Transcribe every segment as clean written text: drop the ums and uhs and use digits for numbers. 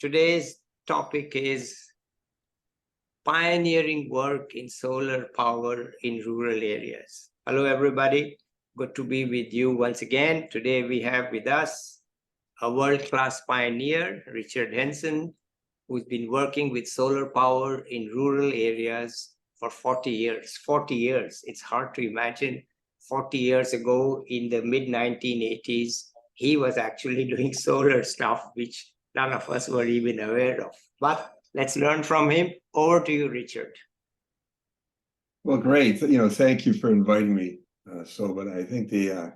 Today's topic is pioneering work in solar power in rural areas. Hello, everybody. Good to be with you once again. Today we have with us a world-class pioneer, Richard Hansen, who's been working with solar power in rural areas for 40 years. 40 years. It's hard to imagine. 40 years ago, in the mid-1980s, he was actually doing solar stuff, which none of us were even aware of. But let's learn from him. Over to you, Richard. Well, great. Thank you for inviting me. But I think the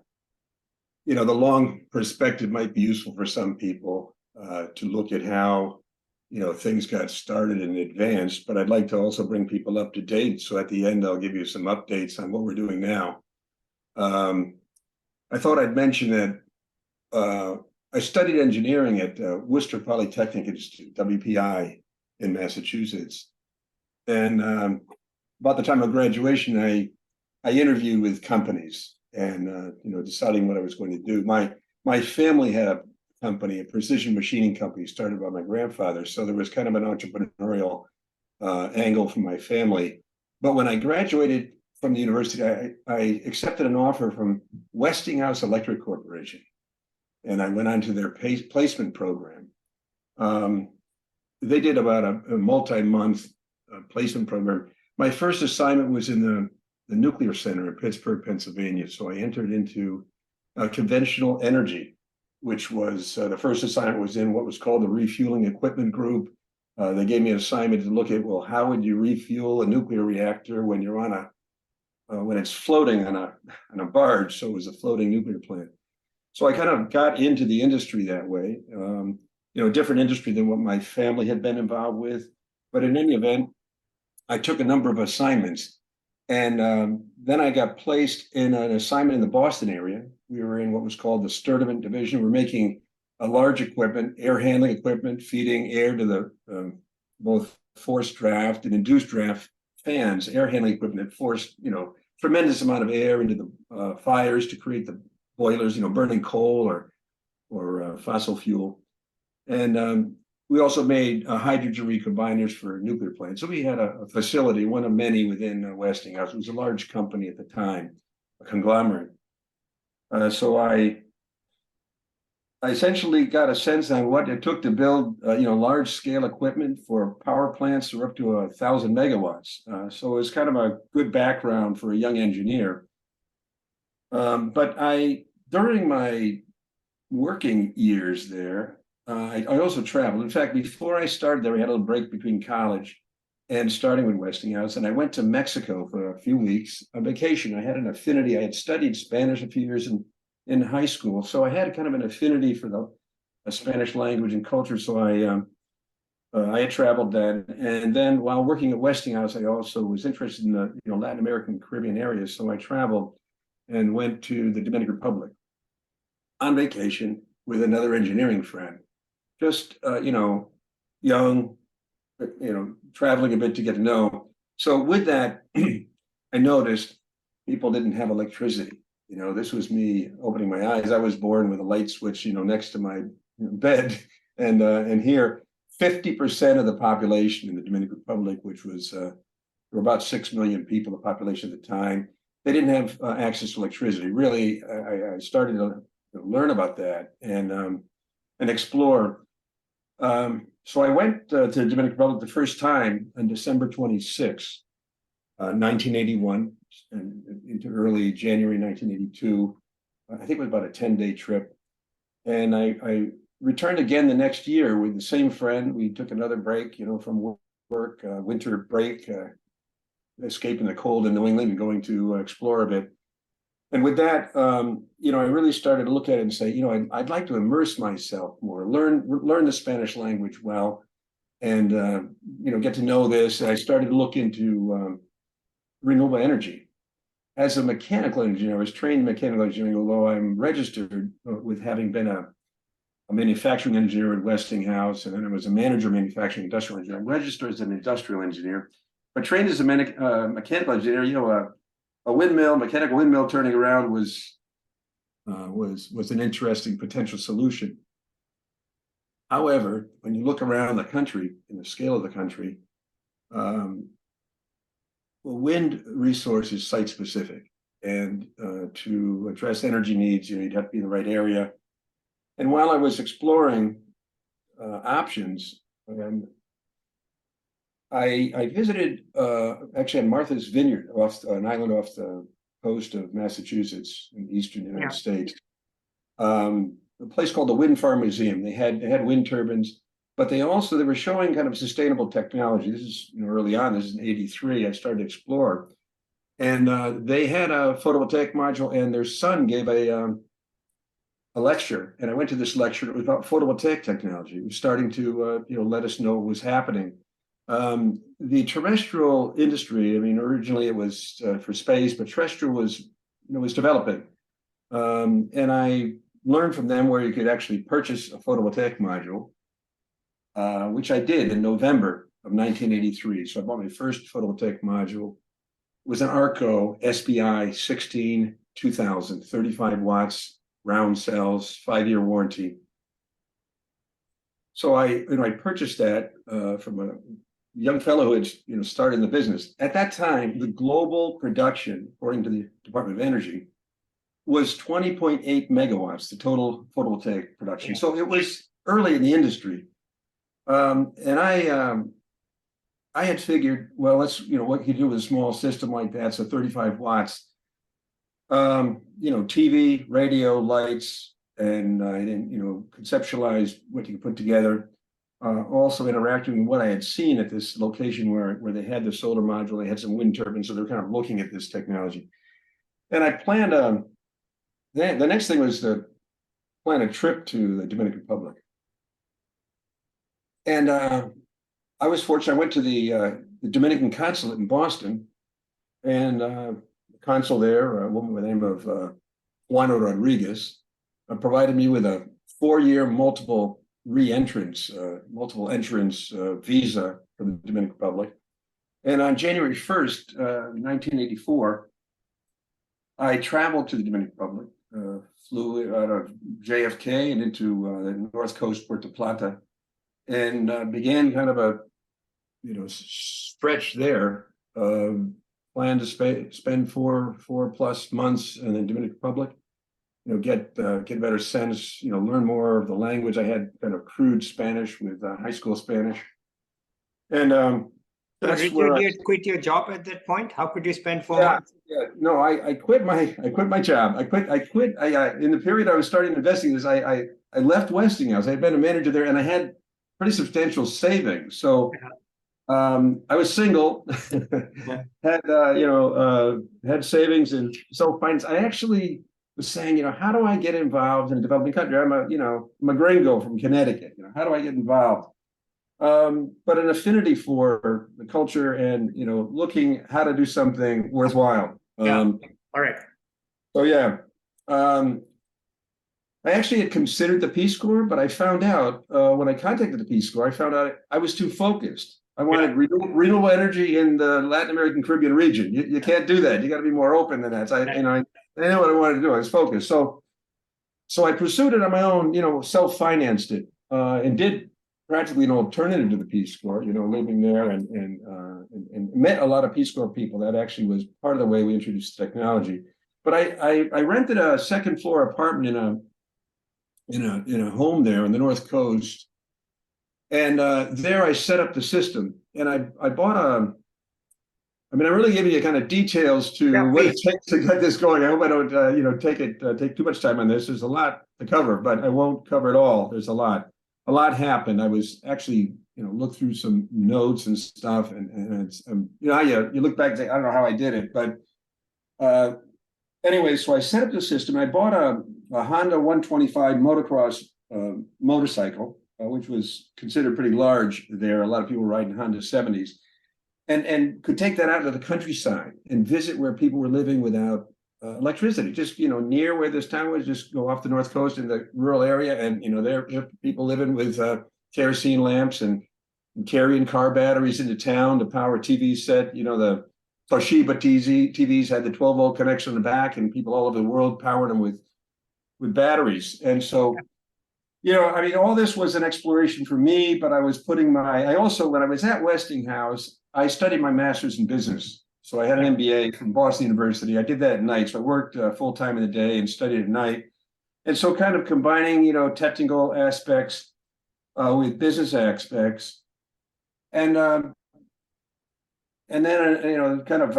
long perspective might be useful for some people to look at how, things got started and advanced. But I'd like to also bring people up to date. So at the end, I'll give you some updates on what we're doing now. I thought I'd mention that I studied engineering at Worcester Polytechnic Institute, WPI, in Massachusetts. And about the time of graduation, I interviewed with companies and deciding what I was going to do. My family had a company, a precision machining company started by my grandfather. So there was kind of an entrepreneurial angle from my family. But when I graduated from the university, I accepted an offer from Westinghouse Electric Corporation. And I went on to their placement program. They did about a multi-month placement program. My first assignment was in the nuclear center in Pittsburgh, Pennsylvania. So I entered into conventional energy, which was the first assignment was in what was called the refueling equipment group. They gave me an assignment to look at, well, how would you refuel a nuclear reactor when you're on when it's floating on a barge? So it was a floating nuclear plant. So I kind of got into the industry that way, different industry than what my family had been involved with. But in any event, I took a number of assignments. And then I got placed in an assignment in the Boston area. We were in what was called the Sturdivant division. We're making a large equipment, air handling equipment, feeding air to the both forced draft and induced draft fans, air handling equipment that forced, tremendous amount of air into the fires to create the boilers, burning coal or fossil fuel. And we also made hydrogen recombiners for nuclear plants. So we had a facility, one of many within Westinghouse. It was a large company at the time, a conglomerate. So I essentially got a sense on what it took to build, large scale equipment for power plants that were up to 1,000 megawatts. So it was kind of a good background for a young engineer. But during my working years there, I also traveled. In fact, before I started there, we had a little break between college and starting with Westinghouse. And I went to Mexico for a few weeks on vacation. I had an affinity. I had studied Spanish a few years in high school. So I had kind of an affinity for the Spanish language and culture. So I had traveled then. And then while working at Westinghouse, I also was interested in the Latin American Caribbean areas. So I traveled and went to the Dominican Republic on vacation with another engineering friend. Just, young, traveling a bit to get to know. So with that, I noticed people didn't have electricity. This was me opening my eyes. I was born with a light switch, next to my bed. And here, 50% of the population in the Dominican Republic, which was, there were about 6 million people, the population at the time, they didn't have access to electricity. Really, I started to learn about that and explore. So I went to the Dominican Republic the first time on December 26, 1981, and into early January 1982. I think it was about a 10-day trip. And I returned again the next year with the same friend. We took another break, from work, winter break, escaping the cold in New England and going to explore a bit. And with that, I really started to look at it and say, I'd like to immerse myself more, learn the Spanish language well, and get to know this. And I started to look into renewable energy. As a mechanical engineer, I was trained in mechanical engineering, although I'm registered with having been a manufacturing engineer at Westinghouse, and then I was a manager of manufacturing industrial engineer. I'm registered as an industrial engineer, but trained as a mechanical engineer. A mechanical windmill turning around was an interesting potential solution. However, when you look around the country, in the scale of the country, well, wind resource is site specific, and to address energy needs, you'd have to be in the right area. And while I was exploring options, I visited actually on Martha's Vineyard, off an island off the coast of Massachusetts in the eastern United States. A place called the Wind Farm Museum. They had wind turbines, but they were showing kind of sustainable technology. This is early on. This is in '83. I started to explore, and they had a photovoltaic module, and their son gave a lecture, and I went to this lecture. It was about photovoltaic technology. It was starting to let us know what was happening. The terrestrial industry, I mean, originally it was for space, but terrestrial was developing, and I learned from them where you could actually purchase a photovoltaic module, which I did in November of 1983. So I bought my first photovoltaic module. It was an Arco SBI 16 2000, 35 watts, round cells, 5-year warranty. So I purchased that from a young fellow who had started in the business. At that time, the global production, according to the Department of Energy, was 20.8 megawatts, the total photovoltaic production. So it was early in the industry. And I had figured, well, let's, what you do with a small system like that, so 35 watts, TV, radio, lights, and I then, conceptualized what you could put together. Also interacting with what I had seen at this location where they had the solar module, they had some wind turbines, so they're kind of looking at this technology. And I planned the next thing was to plan a trip to the Dominican Republic. And I was fortunate. I went to the Dominican consulate in Boston, and the consul there, a woman by the name of Juana Rodriguez, provided me with a 4-year multiple entrance visa for the Dominican Republic. And on January 1st, 1984, I traveled to the Dominican Republic, flew out of JFK and into the North Coast, Puerto Plata, and began kind of a stretch there. Planned to spend four plus months in the Dominican Republic. Get a better sense. Learn more of the language. I had kind of crude Spanish with high school Spanish, and that's Richard, where you quit your job at that point. How could you spend 4 months? Yeah, no, I quit my job. I quit. In the period I was starting investing this, I left Westinghouse. I had been a manager there, and I had pretty substantial savings. So I was single, had savings and self-finance. I actually was saying, how do I get involved in a developing country? I'm a gringo from Connecticut. How do I get involved? But an affinity for the culture and looking how to do something worthwhile. All right. So yeah, I actually had considered the Peace Corps, but I found out when I contacted the Peace Corps, I found out I was too focused. I wanted renewable energy in the Latin American Caribbean region. You can't do that. You got to be more open than that. So I know what I wanted to do. I was focused. So I pursued it on my own. Self-financed it and did practically an alternative to the Peace Corps. Living there and met a lot of Peace Corps people. That actually was part of the way we introduced technology. But I rented a second floor apartment in a home there on the North Coast. And there I set up the system, and I bought I'm really giving you kind of details to what it takes to get this going. I hope I don't take too much time on this. There's a lot to cover, but I won't cover it all. There's a lot happened. I was actually looked through some notes and stuff, and it's you look back and say, I don't know how I did it, but anyway, so I set up the system. I bought a Honda 125 motocross motorcycle, which was considered pretty large there. A lot of people were riding Honda 70s, and could take that out to the countryside and visit where people were living without electricity. Just near where this town was, just go off the North Coast in the rural area, and there are people living with kerosene lamps and carrying car batteries into town to power TV set. The Toshiba TVs had the 12-volt connection in the back, and people all over the world powered them with batteries. And so, I mean, all this was an exploration for me, but I was I also, when I was at Westinghouse, I studied my master's in business. So I had an MBA from Boston University. I did that at night. So I worked full time in the day and studied at night. And so kind of combining, technical aspects with business aspects. And then, kind of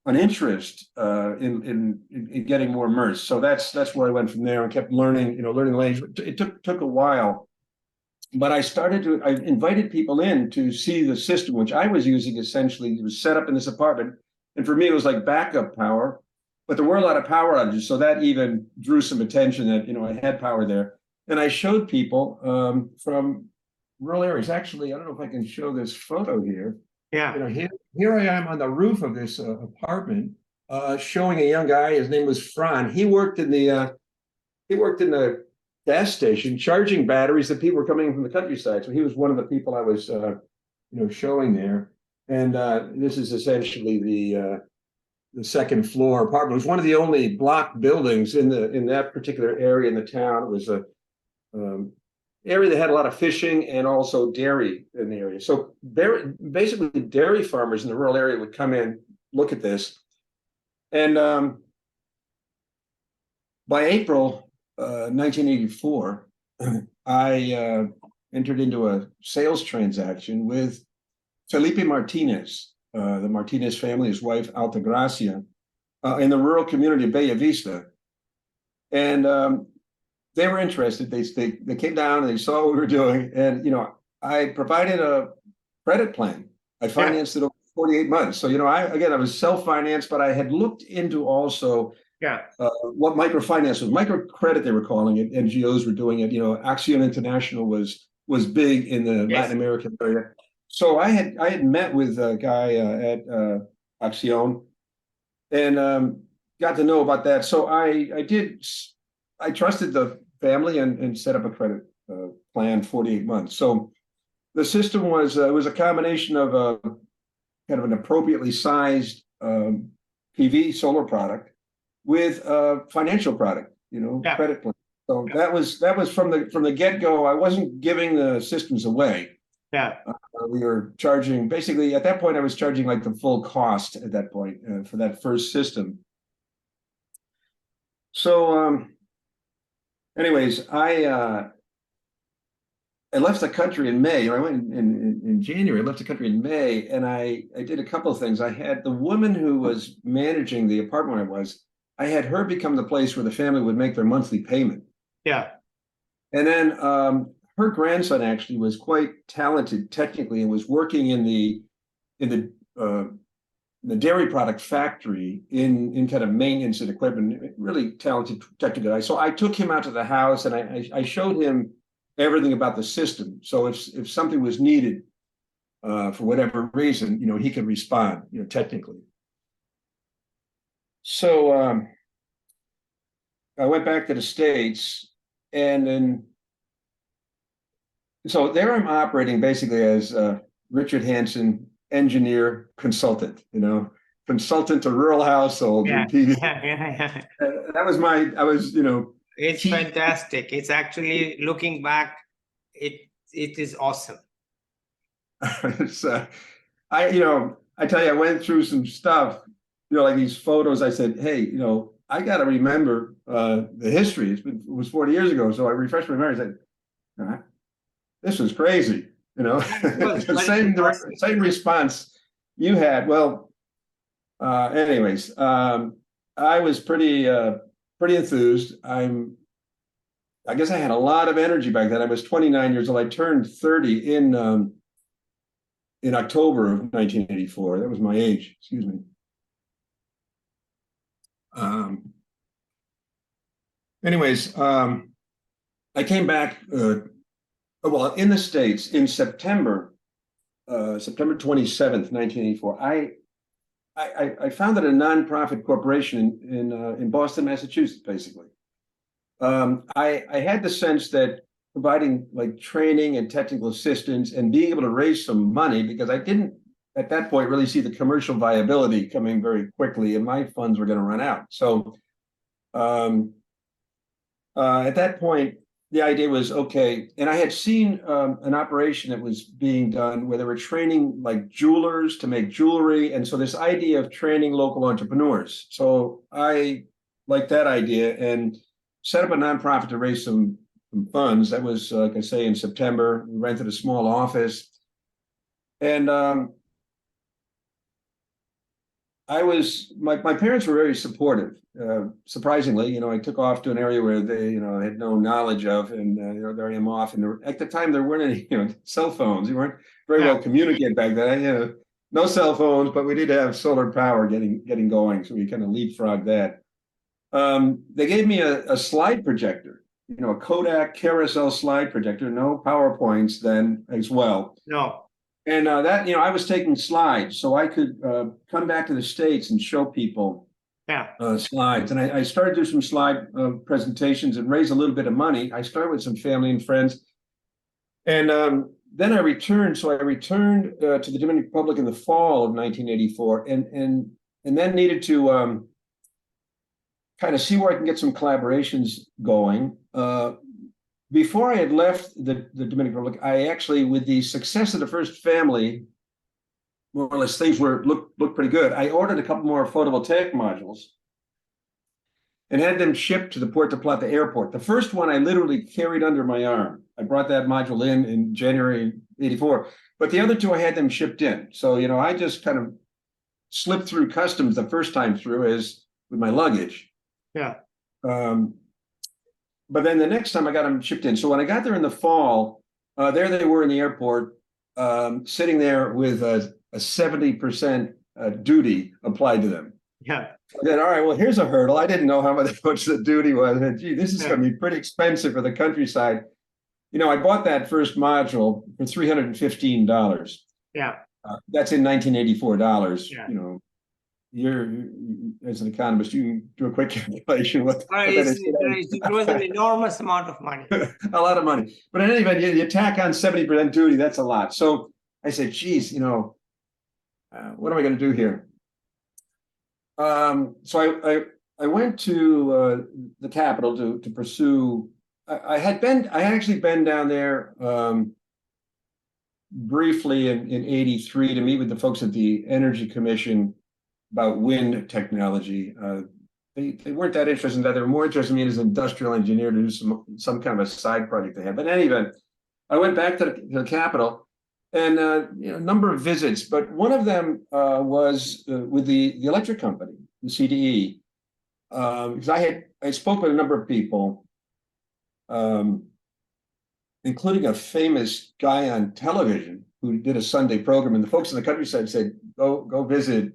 an interest in getting more immersed. So that's where I went from there and kept learning, learning language. It took a while, but I invited people in to see the system, which I was using essentially. It was set up in this apartment. And for me, it was like backup power, but there were a lot of power outages. So that even drew some attention that, I had power there. And I showed people from rural areas. Actually, I don't know if I can show this photo here. Yeah. Here I am on the roof of this apartment, showing a young guy. His name was Fran. He worked in the gas station, charging batteries that people were coming in from the countryside. So he was one of the people I was, showing there. And this is essentially the second floor apartment. It was one of the only block buildings in that particular area in the town. It was a area that had a lot of fishing and also dairy in the area. So basically dairy farmers in the rural area would come in, look at this. And by April 1984, I entered into a sales transaction with Felipe Martinez, the Martinez family, his wife Altagracia, in the rural community of Bella Vista. And they were interested. They came down and they saw what we were doing. And, I provided a credit plan. I financed it over 48 months. So, I was self-financed, but I had looked into also what microfinance was, microcredit, they were calling it. NGOs were doing it. Action International was big in the Latin American area. So I had met with a guy at Action and got to know about that. So I trusted the family and set up a credit plan, 48 months. So the system was it was a combination of a kind of an appropriately sized PV solar product with a financial product, credit plan. So that was from the get-go. I wasn't giving the systems away. We were charging, basically at that point I was charging like the full cost at that point for that first system. So anyways, I left the country in May. I went in January. I left the country in May, and I did a couple of things. I had the woman who was managing the apartment I had her become the place where the family would make their monthly payment. Yeah. And then her grandson actually was quite talented technically and was working in the dairy product factory in kind of maintenance and equipment, really talented technical guy. So I took him out to the house and I showed him everything about the system. So if something was needed for whatever reason, he could respond, technically. So I went back to the States, and then so there I'm operating basically as Richard Hansen, engineer consultant, consultant to rural households. That was It's fantastic. It's actually, looking back, it is awesome. It's I tell you, I went through some stuff, like these photos. I said, hey, I got to remember the history. It was 40 years ago. So I refreshed my memory. I said, this was crazy. The same response you had. Well, anyways, I was pretty enthused. I guess I had a lot of energy back then. I was 29 years old. I turned 30 in October of 1984. That was my age. Excuse me. Anyways, I came back. Well, in the States in September 27th, 1984. I founded a nonprofit corporation in Boston, Massachusetts, basically. I had the sense that providing like training and technical assistance and being able to raise some money, because I didn't at that point really see the commercial viability coming very quickly, and my funds were going to run out. So at that point, the idea was, okay, and I had seen an operation that was being done where they were training like jewelers to make jewelry. And so this idea of training local entrepreneurs. So I liked that idea and set up a nonprofit to raise some funds. That was, like I say, in September. We rented a small office. And my parents were very supportive. Surprisingly, I took off to an area where they, had no knowledge of, and there I am off. And at the time, there weren't any, cell phones. You weren't very well communicated back then. No cell phones, but we did have solar power getting going, so we kind of leapfrogged that. They gave me a slide projector, a Kodak carousel slide projector, no PowerPoints then as well. No. And that, I was taking slides so I could come back to the States and show people slides. And I started doing some slide presentations and raise a little bit of money. I started with some family and friends. And then I returned. So I returned to the Dominican Republic in the fall of 1984 and then needed to kind of see where I can get some collaborations going. Before I had left the Dominican Republic, I actually, with the success of the first family, more or less things looked pretty good. I ordered a couple more photovoltaic modules and had them shipped to the Puerto Plata airport. The first one I literally carried under my arm. I brought that module in January '84, but the other two I had them shipped in. So I just kind of slipped through customs the first time through as with my luggage. Yeah. But then the next time I got them shipped in. So when I got there in the fall, there they were in the airport, sitting there with a 70% duty applied to them. Yeah. I said, all right, well, here's a hurdle. I didn't know how much the duty was. And gee, this is going to be pretty expensive for the countryside. I bought that first module for $315. Yeah. That's in 1984 dollars. Yeah. You're as an economist, you can do a quick calculation. It was an enormous amount of money. A lot of money. But in any event, you tack on 70% duty, that's a lot. So I said, geez, what am I going to do here? So I went to the capital to pursue. I had actually been down there briefly in '83 to meet with the folks at the Energy Commission about wind technology. They weren't that interested in that. They were more interested in me as an industrial engineer to do some kind of a side project they had. But in any event, I went back to the capital and a number of visits. But one of them was with the electric company, the CDE, because I spoke with a number of people, including a famous guy on television who did a Sunday program. And the folks in the countryside said, go visit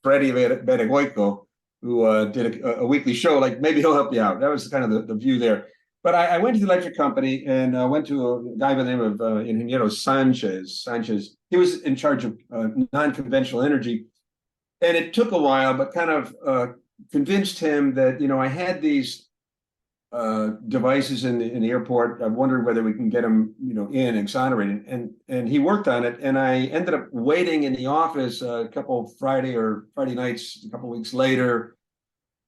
Freddie Beregoico, who did a weekly show, like maybe he'll help you out. That was kind of the view there. But I went to the electric company and went to a guy by the name of Ingeniero Sanchez. He was in charge of non-conventional energy. And it took a while, but kind of convinced him that, I had these devices in the airport. I'm wondering whether we can get them, in exonerated. And he worked on it. And I ended up waiting in the office a couple Friday nights, a couple of weeks later,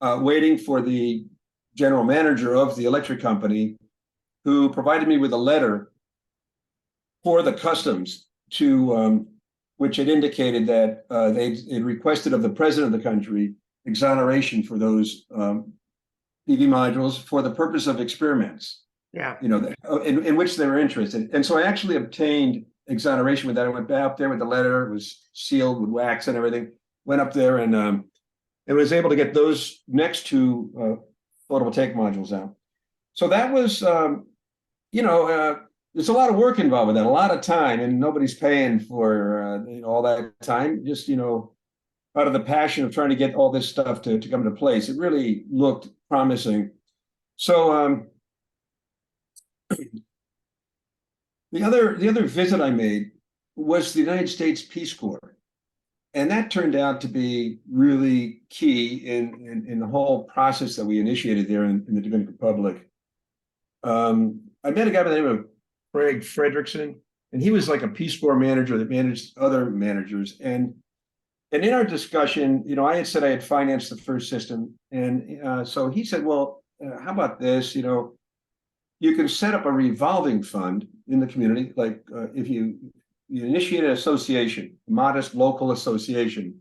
waiting for the general manager of the electric company, who provided me with a letter for the customs to which had indicated that they requested of the president of the country exoneration for those PV modules for the purpose of experiments. Yeah. In which they were interested. And so I actually obtained exoneration with that. I went back up there with the letter. It was sealed with wax and everything. Went up there and was able to get those next two photovoltaic modules out. So that was, there's a lot of work involved with that, a lot of time, and nobody's paying for all that time. Just out of the passion of trying to get all this stuff to come into place. It really looked promising. So the other visit I made was the United States Peace Corps. And that turned out to be really key in the whole process that we initiated there in the Dominican Republic. I met a guy by the name of Craig Fredrickson, and he was like a Peace Corps manager that managed other managers. And in our discussion, I had said I had financed the first system. And so he said, well, how about this? You you can set up a revolving fund in the community. Like if you initiate an association, modest local association,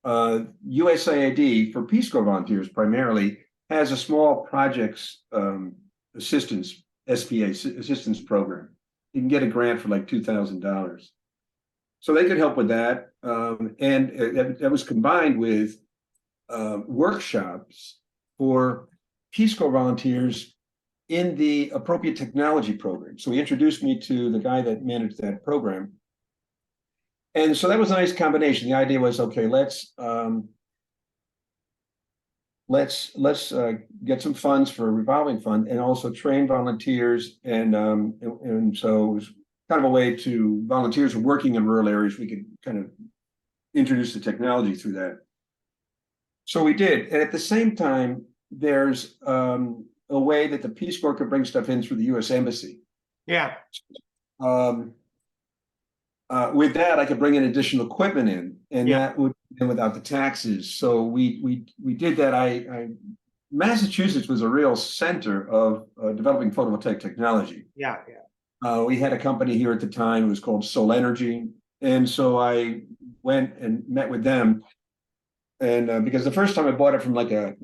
USAID for Peace Corps volunteers primarily has a small projects assistance, SBA assistance program. You can get a grant for like $2,000. So they could help with that. And that was combined with workshops for Peace Corps volunteers in the appropriate technology program. So he introduced me to the guy that managed that program. And so that was a nice combination. The idea was, okay, let's get some funds for a revolving fund and also train volunteers. And so it was kind of a way to volunteers who are working in rural areas. We could kind of introduce the technology through that. So we did. And at the same time, there's a way that the Peace Corps could bring stuff in through the U.S. Embassy. Yeah. With that, I could bring in additional equipment in, and that would be without the taxes. So we did that. Massachusetts was a real center of developing photovoltaic technology. Yeah. We had a company here at the time. It was called Sol Energy, and so I went and met with them. And because the first time I bought it from like a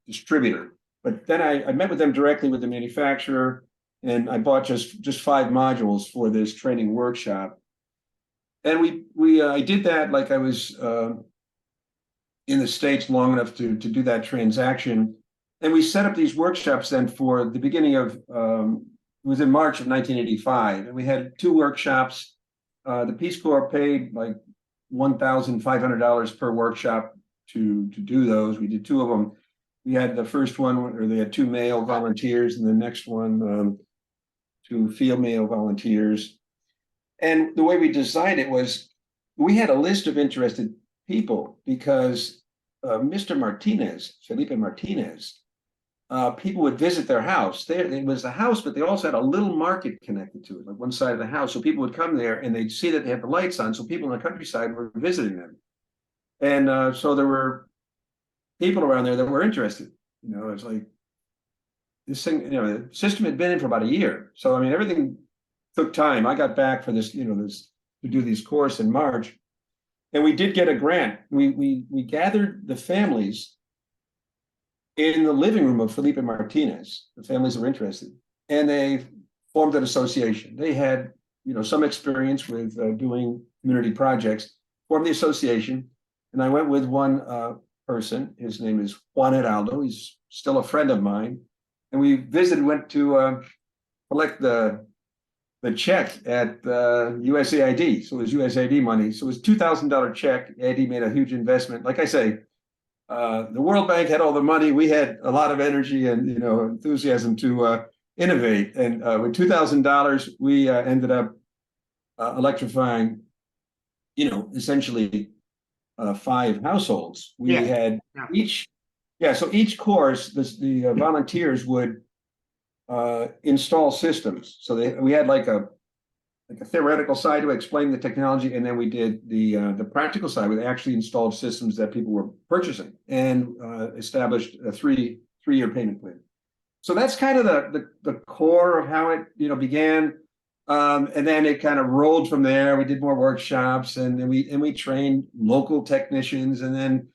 distributor, but then I met with them directly with the manufacturer, and I bought just 5 modules for this training workshop. And I did that like I was in the States long enough to do that transaction. And we set up these workshops then for the beginning of, it was in March of 1985. And we had 2 workshops. The Peace Corps paid like $1,500 per workshop to do those. We did 2 of them. We had the first one where they had 2 male volunteers, and the next one 2 female volunteers. And the way we designed it was we had a list of interested people because Mr. Martinez, Felipe Martinez, people would visit their house. It was a house, but they also had a little market connected to it, like one side of the house. So people would come there and they'd see that they had the lights on. So people in the countryside were visiting them. And so there were people around there that were interested. You know, it's like this thing, you know, the system had been in for about a year. So, I mean, everything took time. I got back for this, to do these course in March, and we did get a grant. We gathered the families in the living room of Felipe Martinez, the families that were interested, and they formed an association. They had, some experience with doing community projects, formed the association, and I went with one person. His name is Juan Heraldo. He's still a friend of mine, and we went to collect the check at USAID. So it was USAID money. So it was $2,000 check. AID made a huge investment. Like I say, the World Bank had all the money. We had a lot of energy and enthusiasm to innovate. And with $2,000, we ended up electrifying, essentially 5 households. We had each course, the volunteers would install systems. So we had like a theoretical side to explain the technology, and then we did the practical side. We actually installed systems that people were purchasing and established a 3-year payment plan. So that's kind of the core of how it began, and then it kind of rolled from there. We did more workshops, and then we trained local technicians, and then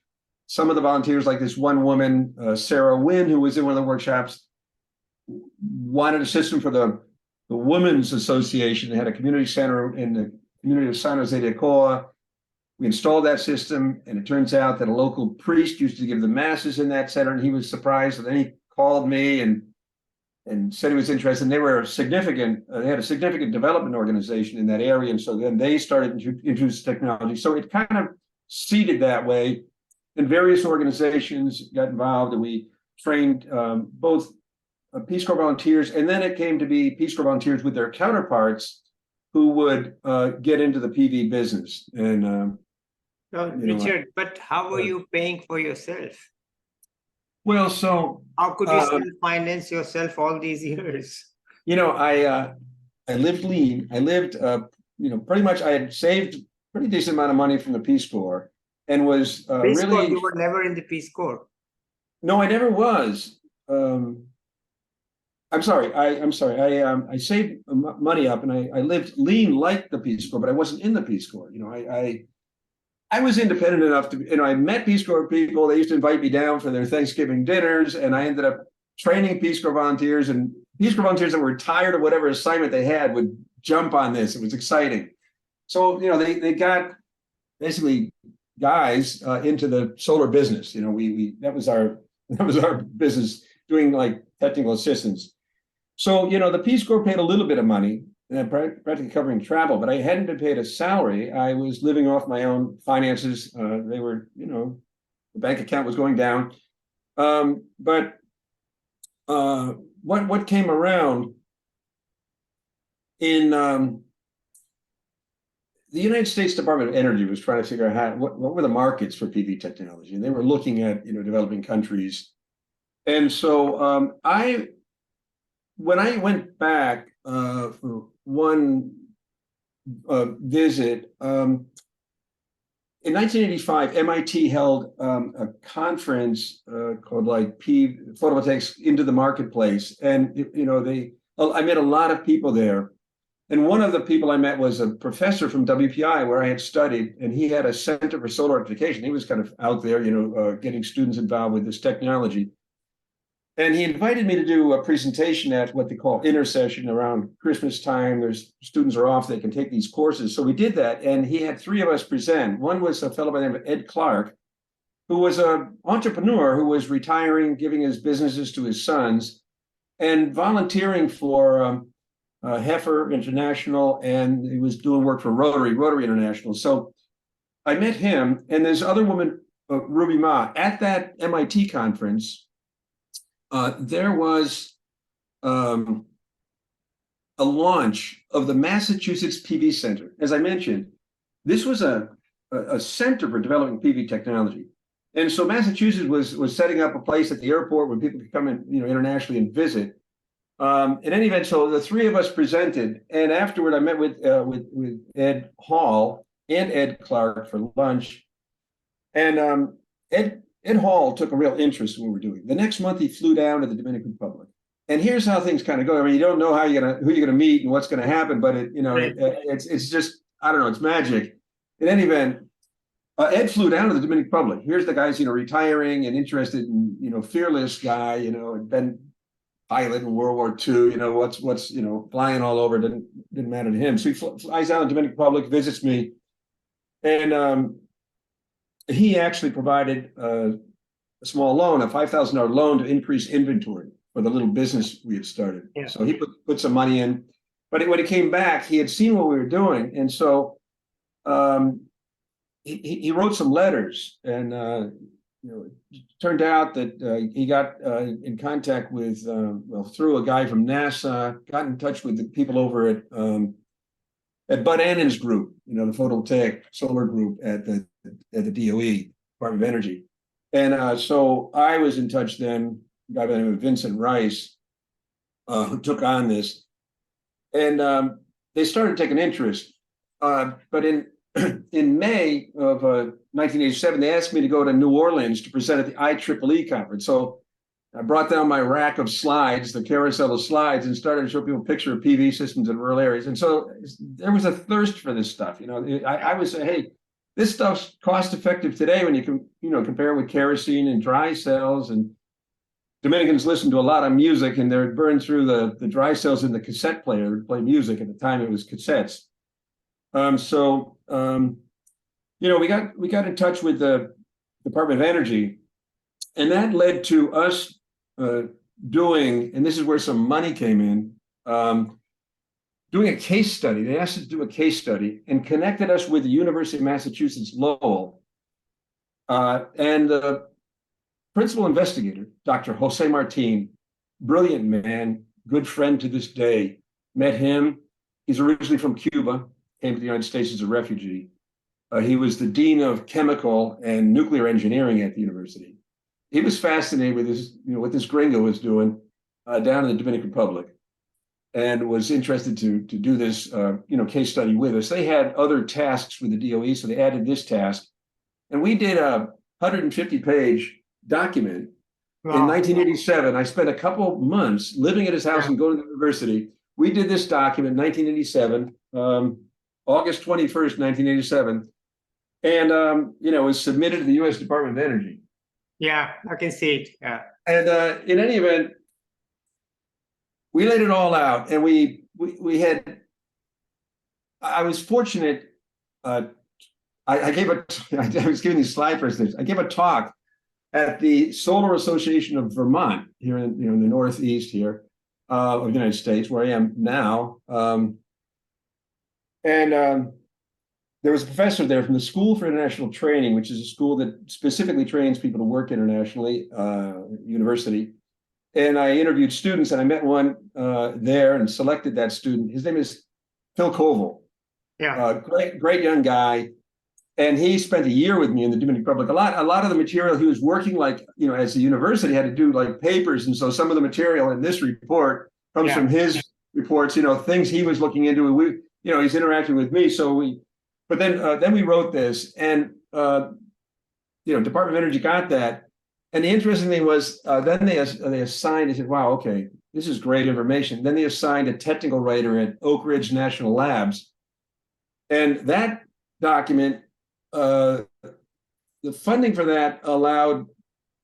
some of the volunteers, like this one woman, Sarah Wynn, who was in one of the workshops, wanted a system for the Women's Association. They had a community center in the community of San Jose de Coa. We installed that system, and it turns out that a local priest used to give the masses in that center, and he was surprised. And then he called me and said he was interested. And they were significant. They had a significant development organization in that area, and so then they started to introduce technology. So it kind of seeded that way, and various organizations got involved, and we trained both Peace Corps volunteers, and then it came to be Peace Corps volunteers with their counterparts who would get into the PV business. And Richard, but how were you paying for yourself? Well, so how could you still finance yourself all these years? I lived lean. I lived, pretty much. I had saved a pretty decent amount of money from the Peace Corps, and was Peace really. Corps, you were never in the Peace Corps. No, I never was. I'm sorry. I'm sorry. I saved money up, and I lived lean like the Peace Corps, but I wasn't in the Peace Corps. I was independent enough to, I met Peace Corps people. They used to invite me down for their Thanksgiving dinners, and I ended up training Peace Corps volunteers, and Peace Corps volunteers that were tired of whatever assignment they had would jump on this. It was exciting. So, they got basically guys into the solar business. That was our business, doing like technical assistance. So, the Peace Corps paid a little bit of money, practically covering travel, but I hadn't been paid a salary. I was living off my own finances. They were, the bank account was going down. But what came around in the United States Department of Energy was trying to figure out what were the markets for PV technology, and they were looking at developing countries. And so when I went back for one visit, in 1985, MIT held a conference called like Photovoltaics into the Marketplace, and I met a lot of people there. And one of the people I met was a professor from WPI, where I had studied, and he had a Center for Solar Electrification. He was kind of out there, getting students involved with this technology. And he invited me to do a presentation at what they call Intersession around Christmas time. Students are off, they can take these courses. So we did that, and he had three of us present. One was a fellow by the name of Ed Clark, who was an entrepreneur who was retiring, giving his businesses to his sons, and volunteering for Heifer International, and he was doing work for Rotary International. So I met him, and this other woman, Ruby Ma, at that MIT conference. There was a launch of the Massachusetts PV Center. As I mentioned, this was a center for developing PV technology. And so Massachusetts was setting up a place at the airport where people could come in, internationally and visit. In any event, so the three of us presented, and afterward I met with Ed Hall and Ed Clark for lunch. And Ed Hall took a real interest in what we were doing. The next month, he flew down to the Dominican Republic. And here's how things kind of go. I mean, you don't know who you're gonna meet and what's gonna happen, but it's just, I don't know, it's magic. In any event, Ed flew down to the Dominican Republic. Here's the guy's, retiring and interested in, fearless guy, had been pilot in World War II, what's flying all over, didn't matter to him. So he flies down to the Dominican Republic, visits me, and he actually provided a small loan, a $5,000 loan to increase inventory for the little business we had started. Yeah. So he put some money in, but when he came back, he had seen what we were doing, and so he wrote some letters, and it turned out that he got in contact with through a guy from NASA, got in touch with the people over at Bud Annan's group, the photovoltaic solar group at the DOE, Department of Energy. And so I was in touch then, a guy by the name of Vincent Rice, who took on this. And they started taking interest. But in May of 1987, they asked me to go to New Orleans to present at the IEEE conference. So I brought down my rack of slides, the carousel of slides, and started to show people a picture of PV systems in rural areas. And so there was a thirst for this stuff. I would say, hey, this stuff's cost effective today when you can, compare it with kerosene and dry cells. And Dominicans listen to a lot of music, and they're burned through the dry cells in the cassette player to play music. At the time, it was cassettes. We got in touch with the Department of Energy, and that led to us doing, and this is where some money came in, doing a case study. They asked us to do a case study and connected us with the University of Massachusetts Lowell. And the principal investigator, Dr. Jose Martin, brilliant man, good friend to this day, met him. He's originally from Cuba, came to the United States as a refugee. He was the dean of chemical and nuclear engineering at the university. He was fascinated with this, what this gringo was doing down in the Dominican Republic, and was interested to do this, case study with us. They had other tasks with the DOE, so they added this task, and we did a 150-page document in Wow. 1987. I spent a couple months living at his house Yeah. and going to the university. We did this document in 1987, August 21st, 1987. And, it was submitted to the U.S. Department of Energy. Yeah, I can see it. Yeah. And in any event, we laid it all out, and we had. I was fortunate. I gave a. I was giving these slide presentations. I gave a talk at the Solar Association of Vermont here in the Northeast here of the United States, where I am now. There was a professor there from the School for International Training, which is a school that specifically trains people to work internationally, university. And I interviewed students, and I met one there and selected that student. His name is Phil Koval. Yeah. Great young guy. And he spent a year with me in the Dominican Republic. A lot of the material he was working as a university had to do like papers. And so some of the material in this report comes from his reports, things he was looking into. He's interacting with me. But then we wrote this, and Department of Energy got that. And the interesting thing was then they assigned. They said, "Wow, okay, this is great information." Then they assigned a technical writer at Oak Ridge National Labs, and that document, the funding for that allowed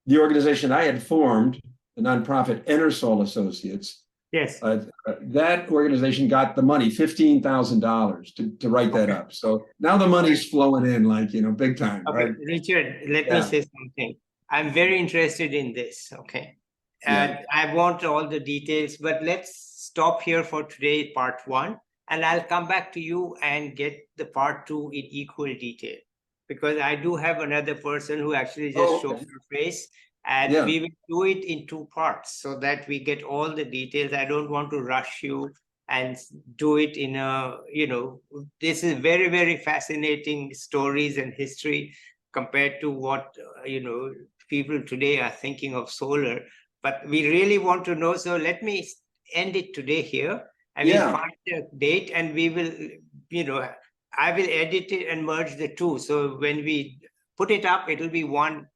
the organization I had formed, the nonprofit Enersol Associates. Yes. That organization got the money, $15,000 to write that up. So now the money's flowing in big time. Okay, Right? Richard, let me say something. I'm very interested in this. Okay. And I want all the details, but let's stop here for today, part 1. And I'll come back to you and get the part 2 in equal detail, because I do have another person who actually just showed her face. And we will do it in 2 parts so that we get all the details. I don't want to rush you and do it in this is very, very fascinating stories and history compared to what, people today are thinking of solar. But we really want to know. So let me end it today here, and we'll find a date, and we will, I will edit it and merge the 2. So when we put it up, it'll be one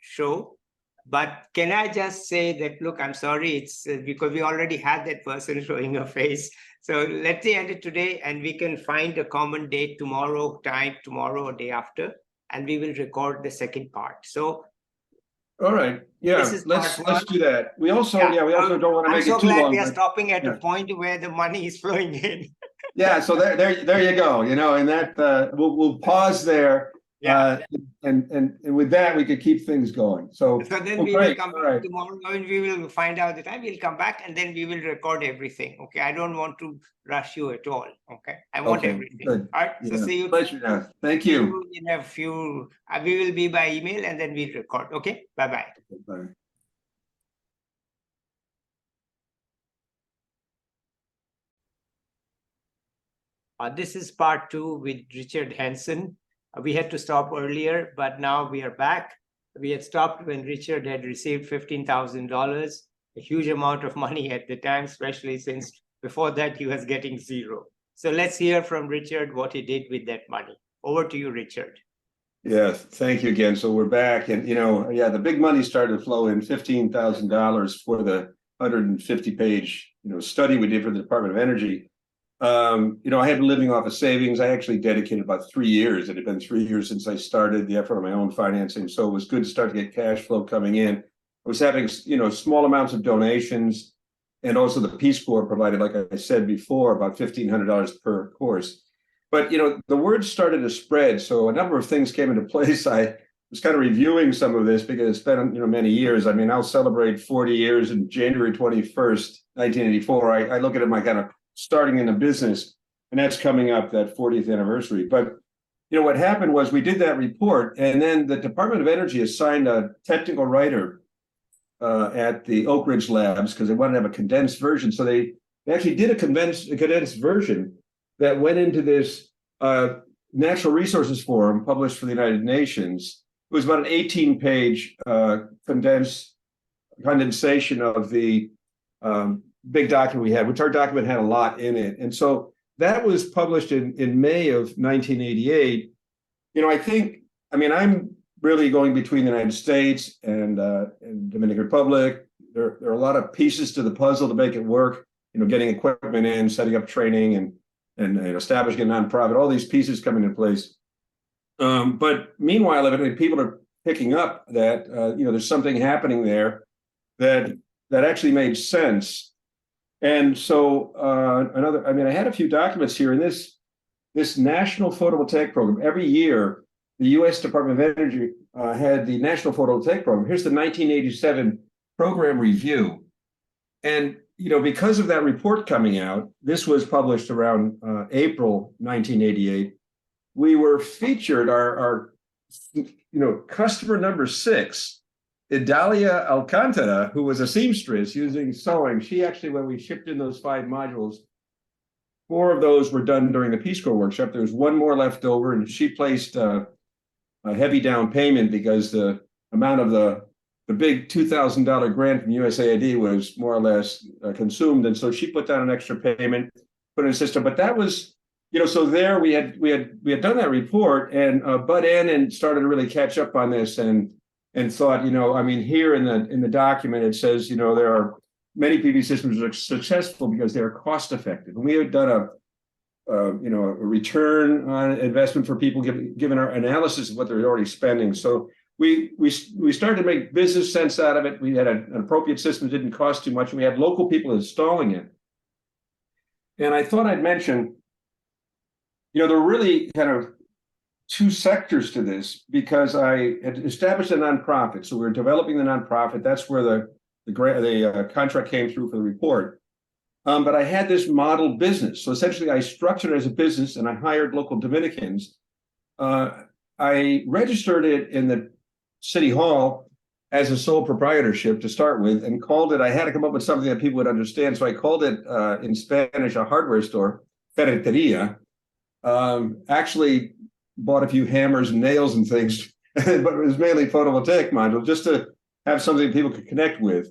show. But can I just say that, look, I'm sorry, it's because we already had that person showing her face. So let's end it today, and we can find a common date tomorrow or day after, and we will record the second part. So, all right, let's do that. We also don't want to make it too long. I'm so glad we are stopping at a point where the money is flowing in. So there you go. And that we'll pause there. And with that, we could keep things going. So then we will come back tomorrow, and we will find out the time. We'll come back, and then we will record everything. Okay, I don't want to rush you at all. Okay, I want everything. Good. All right. So see you. Pleasure now. Thank you. In a few, we will be by email, and then we'll record. Okay. Bye-bye. Bye. This is part 2 with Richard Hansen. We had to stop earlier, but now we are back. We had stopped when Richard had received $15,000, a huge amount of money at the time, especially since before that he was getting 0. So let's hear from Richard what he did with that money. Over to you, Richard. Yes, thank you again. So we're back, and the big money started to flow in, $15,000 for the 150-page study we did for the Department of Energy. I had been living off of savings. I actually dedicated about 3 years. It had been 3 years since I started the effort on my own financing. So it was good to start to get cash flow coming in. I was having, small amounts of donations, and also the Peace Corps provided, like I said before, about $1,500 per course. But, the word started to spread. So a number of things came into place. I was kind of reviewing some of this because it's been, many years. I mean, I'll celebrate 40 years in January 21st, 1984. I look at it my kind of starting in the business, and that's coming up, that 40th anniversary. But what happened was we did that report, and then the Department of Energy assigned a technical writer at the Oak Ridge Labs because they wanted to have a condensed version. So they actually did a condensed version that went into this Natural Resources Forum published for the United Nations. It was about an 18-page condensation of the big document we had, which our document had a lot in it. And so that was published in May of 1988. I'm really going between the United States and Dominican Republic. There are a lot of pieces to the puzzle to make it work. Getting equipment in, setting up training, and establishing a nonprofit. All these pieces come into place. But meanwhile, evidently, people are picking up that there's something happening there that actually made sense. And so I had a few documents here in this National Photovoltaic Program. Every year, the U.S. Department of Energy had the National Photovoltaic Program. Here's the 1987 program review. And, because of that report coming out, this was published around April 1988. We were featured, our customer number 6, Idalia Alcantara, who was a seamstress using sewing. She actually, when we shipped in those 5 modules, 4 of those were done during the Peace Corps workshop. There was 1 more left over, and she placed a heavy down payment because the amount of the big $2,000 grant from USAID was more or less consumed, and so she put down an extra payment, put in a system. But that was, so there we had done that report, and Bud Annan started to really catch up on this and thought, here in the document it says, there are many PV systems that are successful because they are cost effective, and we had done a return on investment for people given our analysis of what they're already spending. So we started to make business sense out of it. We had an appropriate system that didn't cost too much, and we had local people installing it. And I thought I'd mention, there are really kind of 2 sectors to this, because I had established a nonprofit. So we were developing the nonprofit. That's where the contract came through for the report. But I had this model business. So essentially, I structured it as a business, and I hired local Dominicans. I registered it in the City Hall as a sole proprietorship to start with, and called it, I had to come up with something that people would understand. So I called it in Spanish a hardware store, ferreteria. Actually bought a few hammers and nails and things, but it was mainly photovoltaic module, just to have something people could connect with.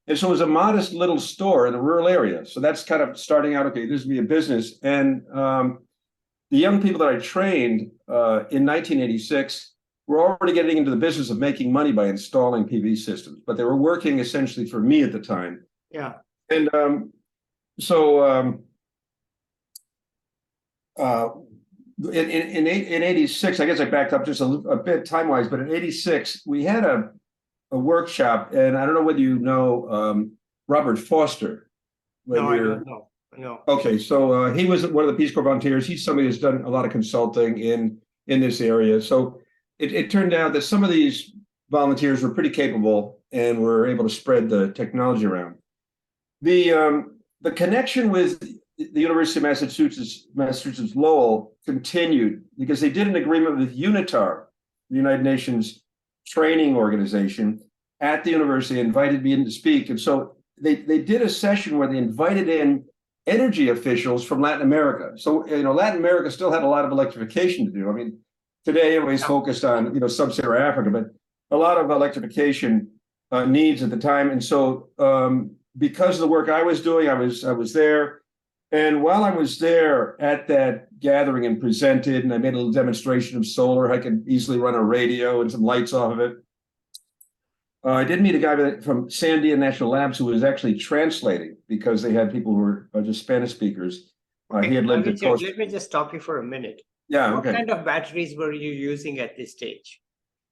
And so it was a modest little store in a rural area. So that's kind of starting out, okay, this would be a business. And the young people that I trained in 1986 were already getting into the business of making money by installing PV systems, but they were working essentially for me at the time. Yeah. And in 86, I guess I backed up just a bit time-wise, but in 86, we had a workshop, and I don't know whether you know Robert Foster. No, I don't know. No. Okay, so he was one of the Peace Corps volunteers. He's somebody who's done a lot of consulting in this area. So it turned out that some of these volunteers were pretty capable and were able to spread the technology around. The connection with the University of Massachusetts Lowell continued because they did an agreement with UNITAR, the United Nations training organization, at the university, invited me in to speak. And so they did a session where they invited in energy officials from Latin America. So, Latin America still had a lot of electrification to do. I mean, today everybody's focused on, sub-Saharan Africa, but a lot of electrification needs at the time. And so because of the work I was doing, I was there. And while I was there at that gathering and presented, and I made a little demonstration of solar, I could easily run a radio and some lights off of it. I did meet a guy from Sandia National Labs who was actually translating, because they had people who were just Spanish speakers. Okay. He had lived in Costa. Let me just stop you for a minute. Yeah. What Okay. kind of batteries were you using at this stage?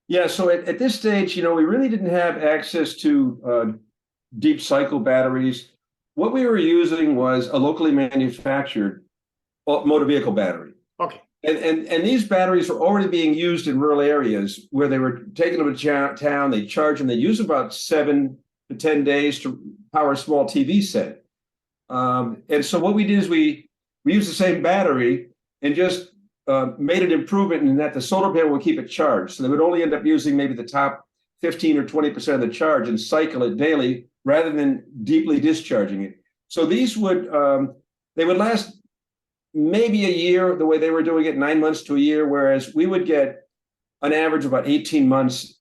Yeah. So at this stage, we really didn't have access to deep cycle batteries. What we were using was a locally manufactured motor vehicle battery. Okay. And these batteries were already being used in rural areas where they were taking them to town, they charge them, they use about 7 to 10 days to power a small TV set. And so what we did is we used the same battery and just made an improvement in that the solar panel would keep it charged. So they would only end up using maybe the top 15 or 20% of the charge and cycle it daily rather than deeply discharging it. So these would, they would last maybe a year the way they were doing it, 9 months to a year, whereas we would get an average of about 18 months.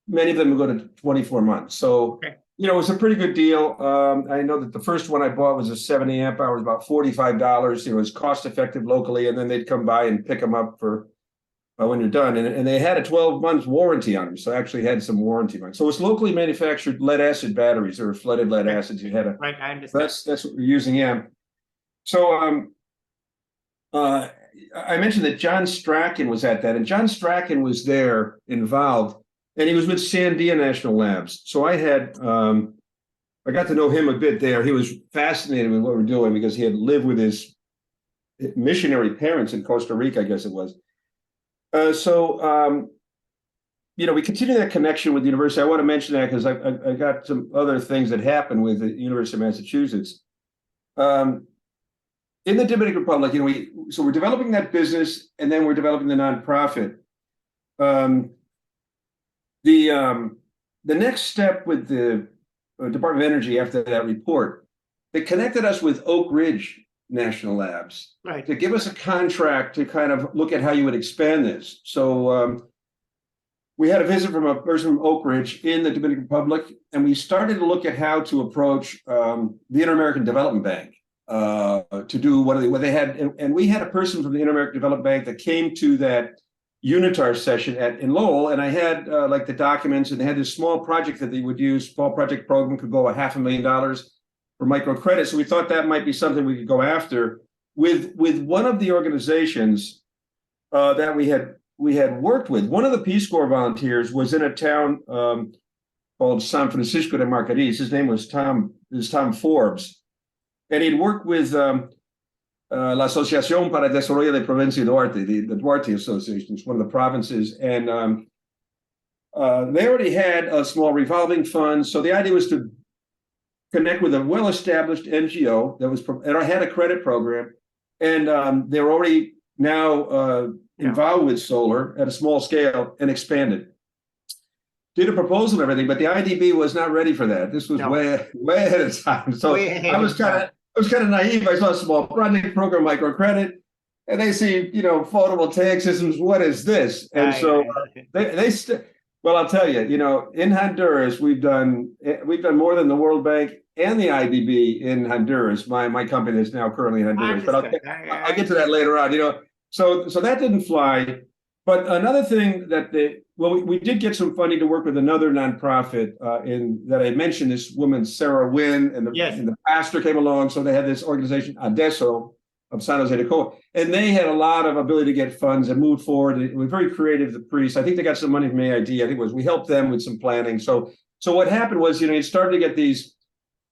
Many of them would go to 24 months. So, okay. It was a pretty good deal. I know that the first one I bought was a 70 amp hour, about $45. It was cost effective locally, and then they'd come by and pick them up for when you're done. And they had a 12-month warranty on them, so I actually had some warranty on it. So it's locally manufactured lead acid batteries or flooded lead acids. You had a Right, I understand. that's what we're using. Yeah. So I mentioned that John Strachan was at that, and John Strachan was there involved, and he was with Sandia National Labs. So I got to know him a bit there. He was fascinated with what we're doing because he had lived with his missionary parents in Costa Rica, I guess it was. We continue that connection with the university. I want to mention that because I got some other things that happened with the University of Massachusetts. In the Dominican Republic, we're developing that business, and then we're developing the nonprofit. The next step with the Department of Energy after that report, they connected us with Oak Ridge National Labs, right, to give us a contract to kind of look at how you would expand this. So we had a visit from a person from Oak Ridge in the Dominican Republic, and we started to look at how to approach the Inter-American Development Bank to do what they had. And we had a person from the Inter-American Development Bank that came to that UNITAR session in Lowell, and I had like the documents, and they had this small project that they would use. Small project program could go $500,000 for microcredit. So we thought that might be something we could go after with one of the organizations that we had worked with. One of the Peace Corps volunteers was in a town called San Francisco de Macorís. His name was Tom Forbes, and he'd worked with La Asociación para el Desarrollo de Provincia Duarte, the Duarte Association. It's one of the provinces, and they already had a small revolving fund. So the idea was to connect with a well-established NGO that had a credit program, and they were already now involved with solar at a small scale and expanded. Did a proposal and everything, but the IDB was not ready for that. This was way ahead of time. So I was kind of naive. I saw a small project program, microcredit, and they see, photovoltaic systems. What is this? And so well, I'll tell you, in Honduras, we've done more than the World Bank and the IDB in Honduras. My company that's now currently in Honduras, but I'll get to that later on. So that didn't fly. But another thing that we did get some funding to work with another nonprofit that I mentioned. This woman, Sarah Wynn, and the pastor came along. So they had this organization, Adeso, of San Jose de Cuba, and they had a lot of ability to get funds and move forward. It was very creative, the priests. I think they got some money from AID. I think we helped them with some planning. So what happened was, you started to get these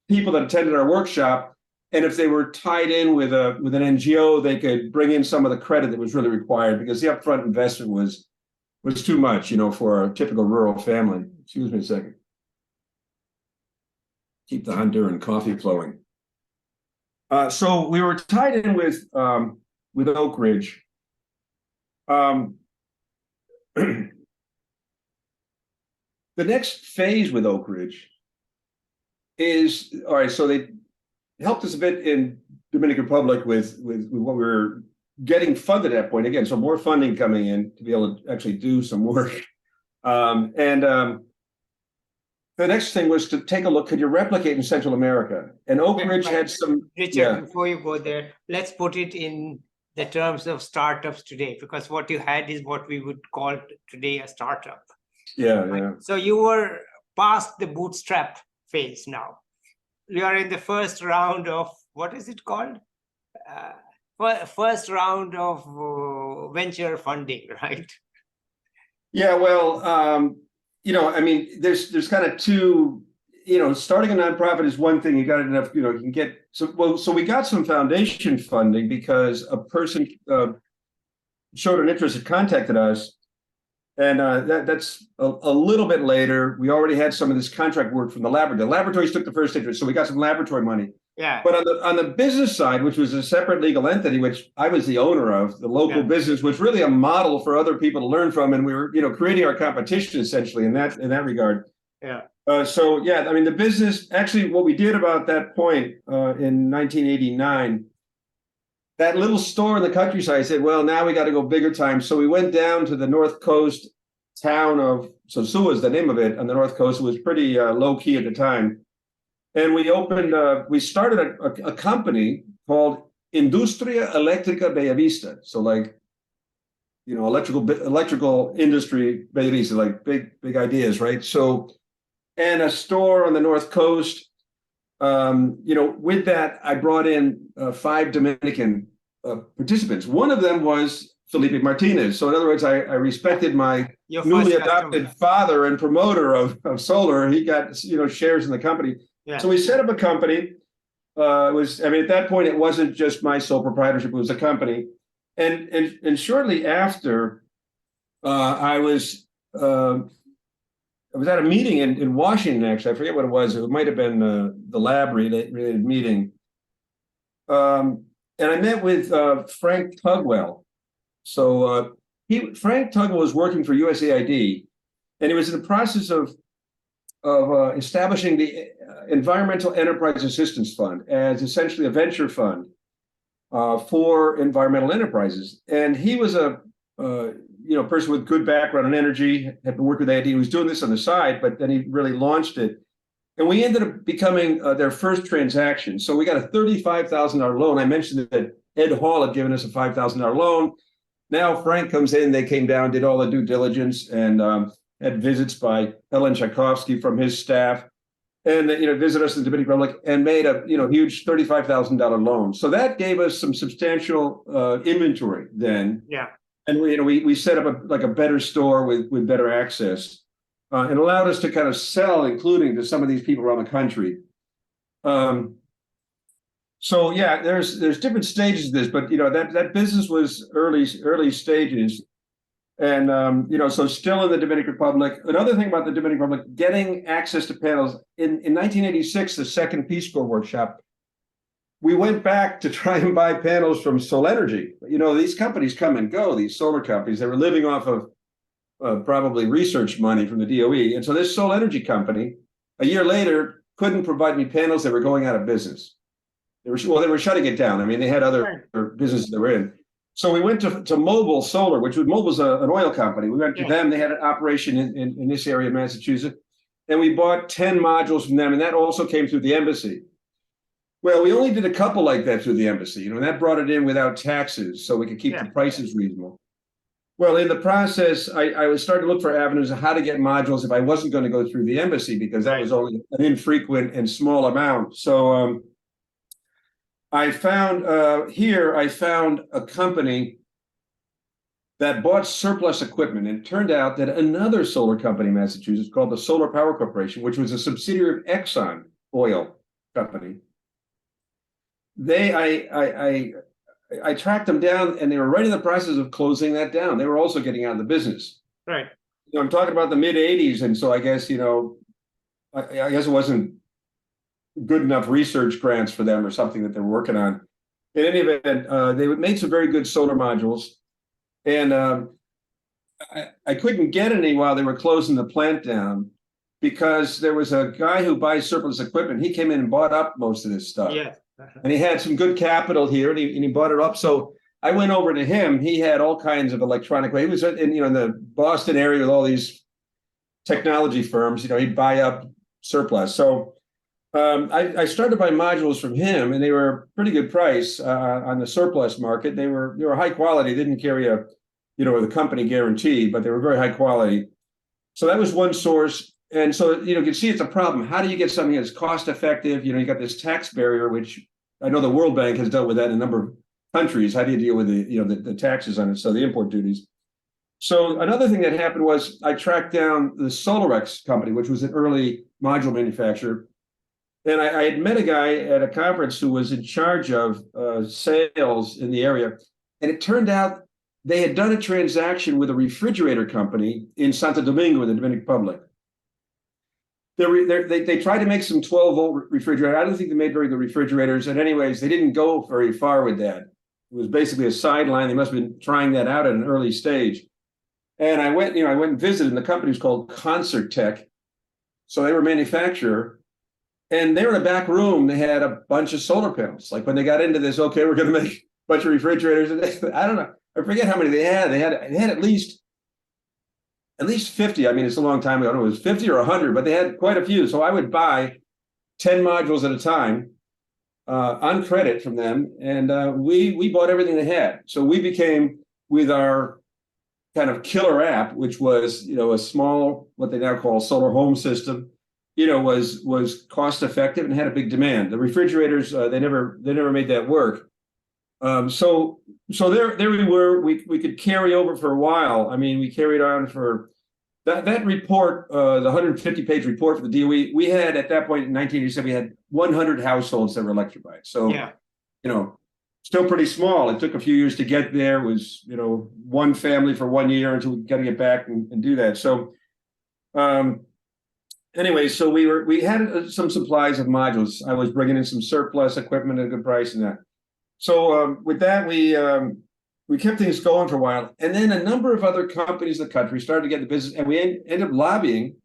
people that attended our workshop, and if they were tied in with an NGO, they could bring in some of the credit that was really required, because the upfront investment was too much, for a typical rural family. Excuse me a second. Keep the Honduran coffee flowing. So we were tied in with Oak Ridge. The next phase with Oak Ridge is, all right, so they helped us a bit in Dominican Republic with what we were getting funded at that point. Again, so more funding coming in to be able to actually do some work. The next thing was to take a look, could you replicate in Central America? And Oak Ridge had some... Richard, before you go there, let's put it in the terms of startups today, because what you had is what we would call today a startup. Yeah. So you were past the bootstrap phase now. You are in the first round of, what is it called? First round of venture funding, right? Yeah, well... there's kind of two, starting a nonprofit is one thing. You got enough, you can get so we got some foundation funding because a person showed an interest and contacted us. And that's a little bit later. We already had some of this contract work from the laboratory. The laboratories took the first interest, so we got some laboratory money. Yeah. But on the business side, which was a separate legal entity, which I was the owner of, the local business was really a model for other people to learn from, and we were, creating our competition essentially in that regard. Yeah. The business, actually, what we did about that point in 1989. That little store in the countryside said, well, now we got to go bigger time. So we went down to the north coast town of Sosúa is the name of it on the north coast. It was pretty low key at the time. And we started a company called Industria Eléctrica Bellavista. So electrical industry babies, like big ideas, right? So, and a store on the North Coast. With that, I brought in 5 Dominican participants. One of them was Felipe Martinez. So in other words, I respected my Your newly first adopted customer. father and promoter of solar. He got, shares in the company. Yeah. So we set up a company. At that point, it wasn't just my sole proprietorship, it was a company. And shortly after, I was at a meeting in Washington, actually. I forget what it was. It might have been the lab related meeting. And I met with Frank Tugwell. So Frank Tugwell was working for USAID, and he was in the process of establishing the Environmental Enterprise Assistance Fund as essentially a venture fund for environmental enterprises. And he was a person with good background in energy, had been working with AID. He was doing this on the side, but then he really launched it. And we ended up becoming their first transaction. So we got a $35,000 loan. I mentioned that Ed Hall had given us a $5,000 loan. Now Frank comes in, they came down, did all the due diligence, and had visits by Helen Tchaikovsky from his staff, and visit us in the Dominican Republic, and made a huge $35,000 loan. So that gave us some substantial inventory then. Yeah. And we set up a better store with better access, and allowed us to kind of sell, including to some of these people around the country. So yeah, there's different stages of this, but that business was early stages, and so still in the Dominican Republic. Another thing about the Dominican Republic, getting access to panels in 1986, the second Peace Corps workshop. We went back to try and buy panels from Solenergy. These companies come and go, these solar companies. They were living off of probably research money from the DOE. And so this Solenergy company, a year later, couldn't provide me panels. They were going out of business. They were shutting it down. I mean, they had other businesses they were in. So we went to Mobil Solar, Mobil's an oil company. We went to them. They had an operation in this area of Massachusetts. And we bought 10 modules from them. And that also came through the embassy. Well, we only did a couple like that through the embassy, and that brought it in without taxes, so we could keep the prices reasonable. Well, in the process, I was starting to look for avenues of how to get modules if I wasn't going to go through the embassy, because that was only an infrequent and small amount. So I found a company that bought surplus equipment, and it turned out that another solar company in Massachusetts called the Solar Power Corporation, which was a subsidiary of Exxon Oil Company. I tracked them down, and they were right in the process of closing that down. They were also getting out of the business. Right. I'm talking about the mid '80s, and so I guess I guess it wasn't good enough research grants for them or something that they were working on. In any event, they made some very good solar modules, and I couldn't get any while they were closing the plant down, because there was a guy who buys surplus equipment. He came in and bought up most of this stuff. Yeah. And he had some good capital here, and he bought it up. So I went over to him. He had all kinds of electronic. He was in the Boston area with all these technology firms. He'd buy up surplus. So I started to buy modules from him, and they were a pretty good price on the surplus market. They were high quality. They didn't carry the company guarantee, but they were very high quality. So that was one source. And so, you can see it's a problem. How do you get something that's cost effective? You got this tax barrier, which I know the World Bank has dealt with that in a number of countries. How do you deal with the taxes on it? So the import duties. So another thing that happened was I tracked down the SolarX company, which was an early module manufacturer. And I had met a guy at a conference who was in charge of sales in the area. And it turned out they had done a transaction with a refrigerator company in Santo Domingo in the Dominican Republic. They tried to make some 12-volt refrigerator. I don't think they made very good refrigerators. And anyways, they didn't go very far with that. It was basically a sideline. They must have been trying that out at an early stage. And I went and visited, and the company was called Concert Tech. So they were a manufacturer. And they were in a back room. They had a bunch of solar panels. Like when they got into this, okay, we're going to make a bunch of refrigerators. And I don't know. I forget how many they had. They had at least 50. I mean, it's a long time ago. I don't know, it was 50 or 100, but they had quite a few. So I would buy 10 modules at a time on credit from them. And we bought everything they had. So we became, with our kind of killer app, which was, a small, what they now call solar home system, was cost effective and had a big demand. The refrigerators, they never made that work. So there we were. We could carry over for a while. I mean, we carried on for that report, the 150-page report for the DOE. We had at that point in 1987, we had 100 households that were electrified. So, still pretty small. It took a few years to get there. It was, one family for 1 year until we got to get back and do that. So, anyway, so we had some supplies of modules. I was bringing in some surplus equipment at a good price and that. So with that, we kept things going for a while, and then a number of other companies in the country started to get the business, and we ended up lobbying,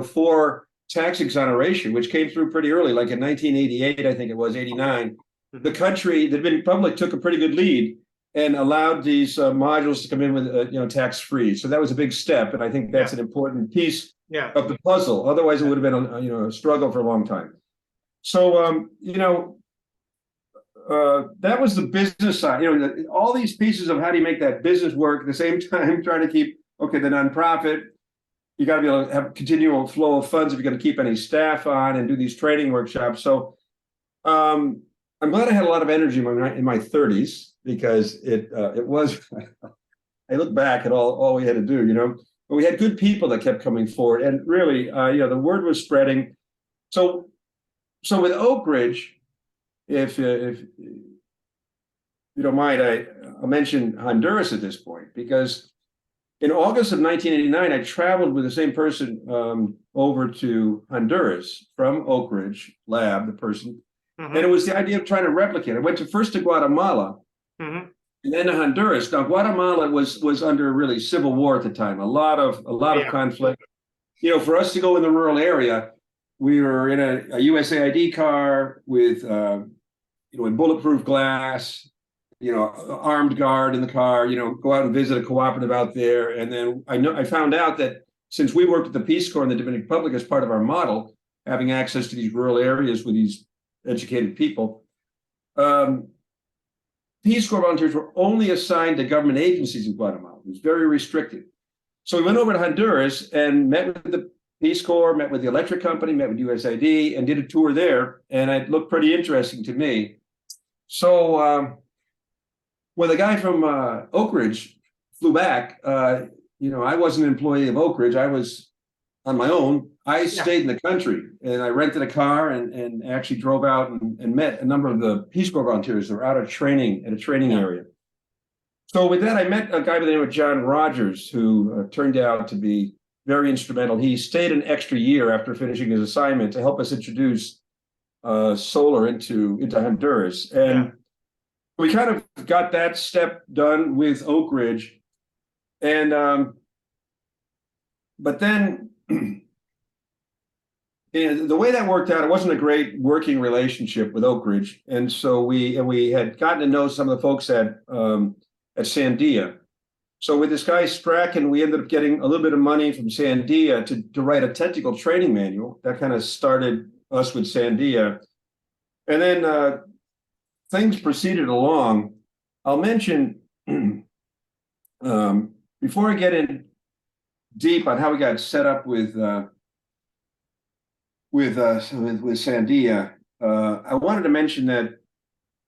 for tax exoneration, which came through pretty early, like in 1988, I think it was 89. The country, the Dominican Republic, took a pretty good lead and allowed these modules to come in with, tax free. So that was a big step, and I think that's an important piece of the puzzle. Otherwise, it would have been a struggle for a long time. So that was the business side. All these pieces of how do you make that business work at the same time, trying to keep the nonprofit. You got to be able to have continual flow of funds if you're going to keep any staff on and do these training workshops. So I'm glad I had a lot of energy in my 30s, because it was. I look back at all we had to do, but we had good people that kept coming forward, and really, the word was spreading. So with Oak Ridge, if you don't mind, I'll mention Honduras at this point, because in August of 1989, I traveled with the same person over to Honduras from Oak Ridge Lab, the person. And it was the idea of trying to replicate. I went first to Guatemala, and then to Honduras. Now, Guatemala was under really civil war at the time. A lot of conflict. For us to go in the rural area, we were in a USA ID car with in bulletproof glass. Armed guard in the car. Go out and visit a cooperative out there, and then I found out that since we worked at the Peace Corps in the Dominican Republic as part of our model, having access to these rural areas with these educated people, Peace Corps volunteers were only assigned to government agencies in Guatemala. It was very restricted. So we went over to Honduras and met with the Peace Corps, met with the electric company, met with USAID, and did a tour there. And it looked pretty interesting to me. So when the guy from Oak Ridge flew back, I wasn't an employee of Oak Ridge. I was on my own. I stayed in the country, and I rented a car and actually drove out and met a number of the Peace Corps volunteers that were out of training at a training area. So with that, I met a guy by the name of John Rogers, who turned out to be very instrumental. He stayed an extra year after finishing his assignment to help us introduce solar into Honduras. And we kind of got that step done with Oak Ridge. And but then the way that worked out, it wasn't a great working relationship with Oak Ridge. And so we had gotten to know some of the folks at Sandia. So with this guy Strachan, we ended up getting a little bit of money from Sandia to write a technical training manual. That kind of started us with Sandia. And then things proceeded along. I'll mention, before I get in deep on how we got set up with Sandia, I wanted to mention that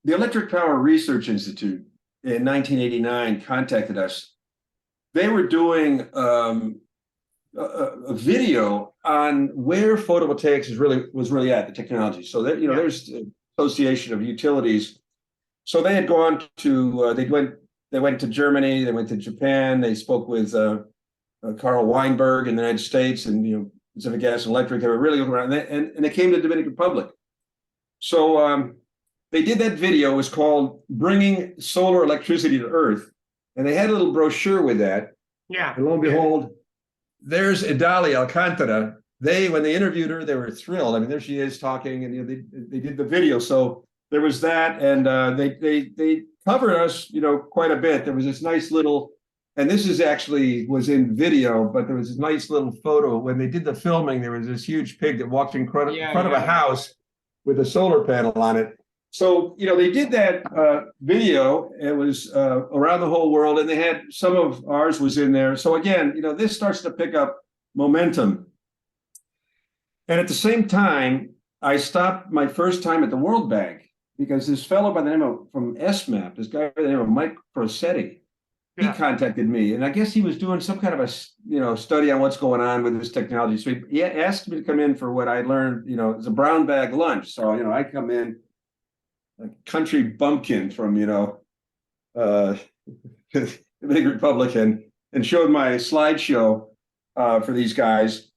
the Electric Power Research Institute in 1989 contacted us. They were doing a video on where photovoltaics was really at, the technology. So that there's the Association of Utilities. So they had gone to they went to Germany, they went to Japan, they spoke with Carl Weinberg in the United States, and Pacific Gas and Electric. They were really looking around, and they came to the Dominican Republic. So they did that video. It was called "Bringing Solar Electricity to Earth," and they had a little brochure with that. Yeah. And lo and behold, there's Idalia Alcantara. When they interviewed her, they were thrilled. I mean, there she is talking, and they did the video. So there was that, and they covered us, quite a bit. There was this nice little. And this was in video, but there was this nice little photo. When they did the filming, there was this huge pig that walked in front of a house with a solar panel on it. So, they did that video. It was around the whole world, and they had some of ours was in there. So again, this starts to pick up momentum. And at the same time, I stopped my first time at the World Bank because this fellow by the name of from SMAP, this guy by the name of Mike Crosetti, he contacted me, and I guess he was doing some kind of a study on what's going on with this technology. So he asked me to come in for what I learned. It's a brown bag lunch. So I come in, a country bumpkin from the big Republican, and showed my slideshow for these guys.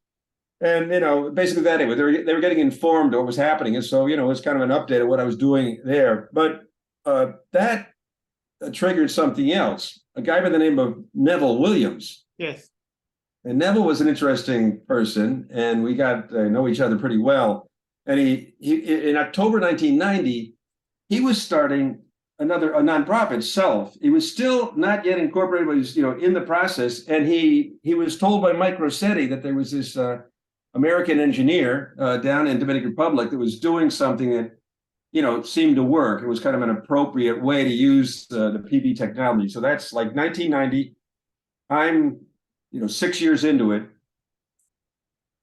And basically that anyway, they were getting informed of what was happening, and so it was kind of an update of what I was doing there. But that triggered something else. A guy by the name of Neville Williams. Yes. And Neville was an interesting person, and we got to know each other pretty well. And he in October 1990, he was starting a nonprofit, Self. He was still not yet incorporated, but he was in the process. And he was told by Mike Rossetti that there was this American engineer down in Dominican Republic that was doing something that seemed to work. It was kind of an appropriate way to use the PV technology. So that's like 1990. I'm 6 years into it.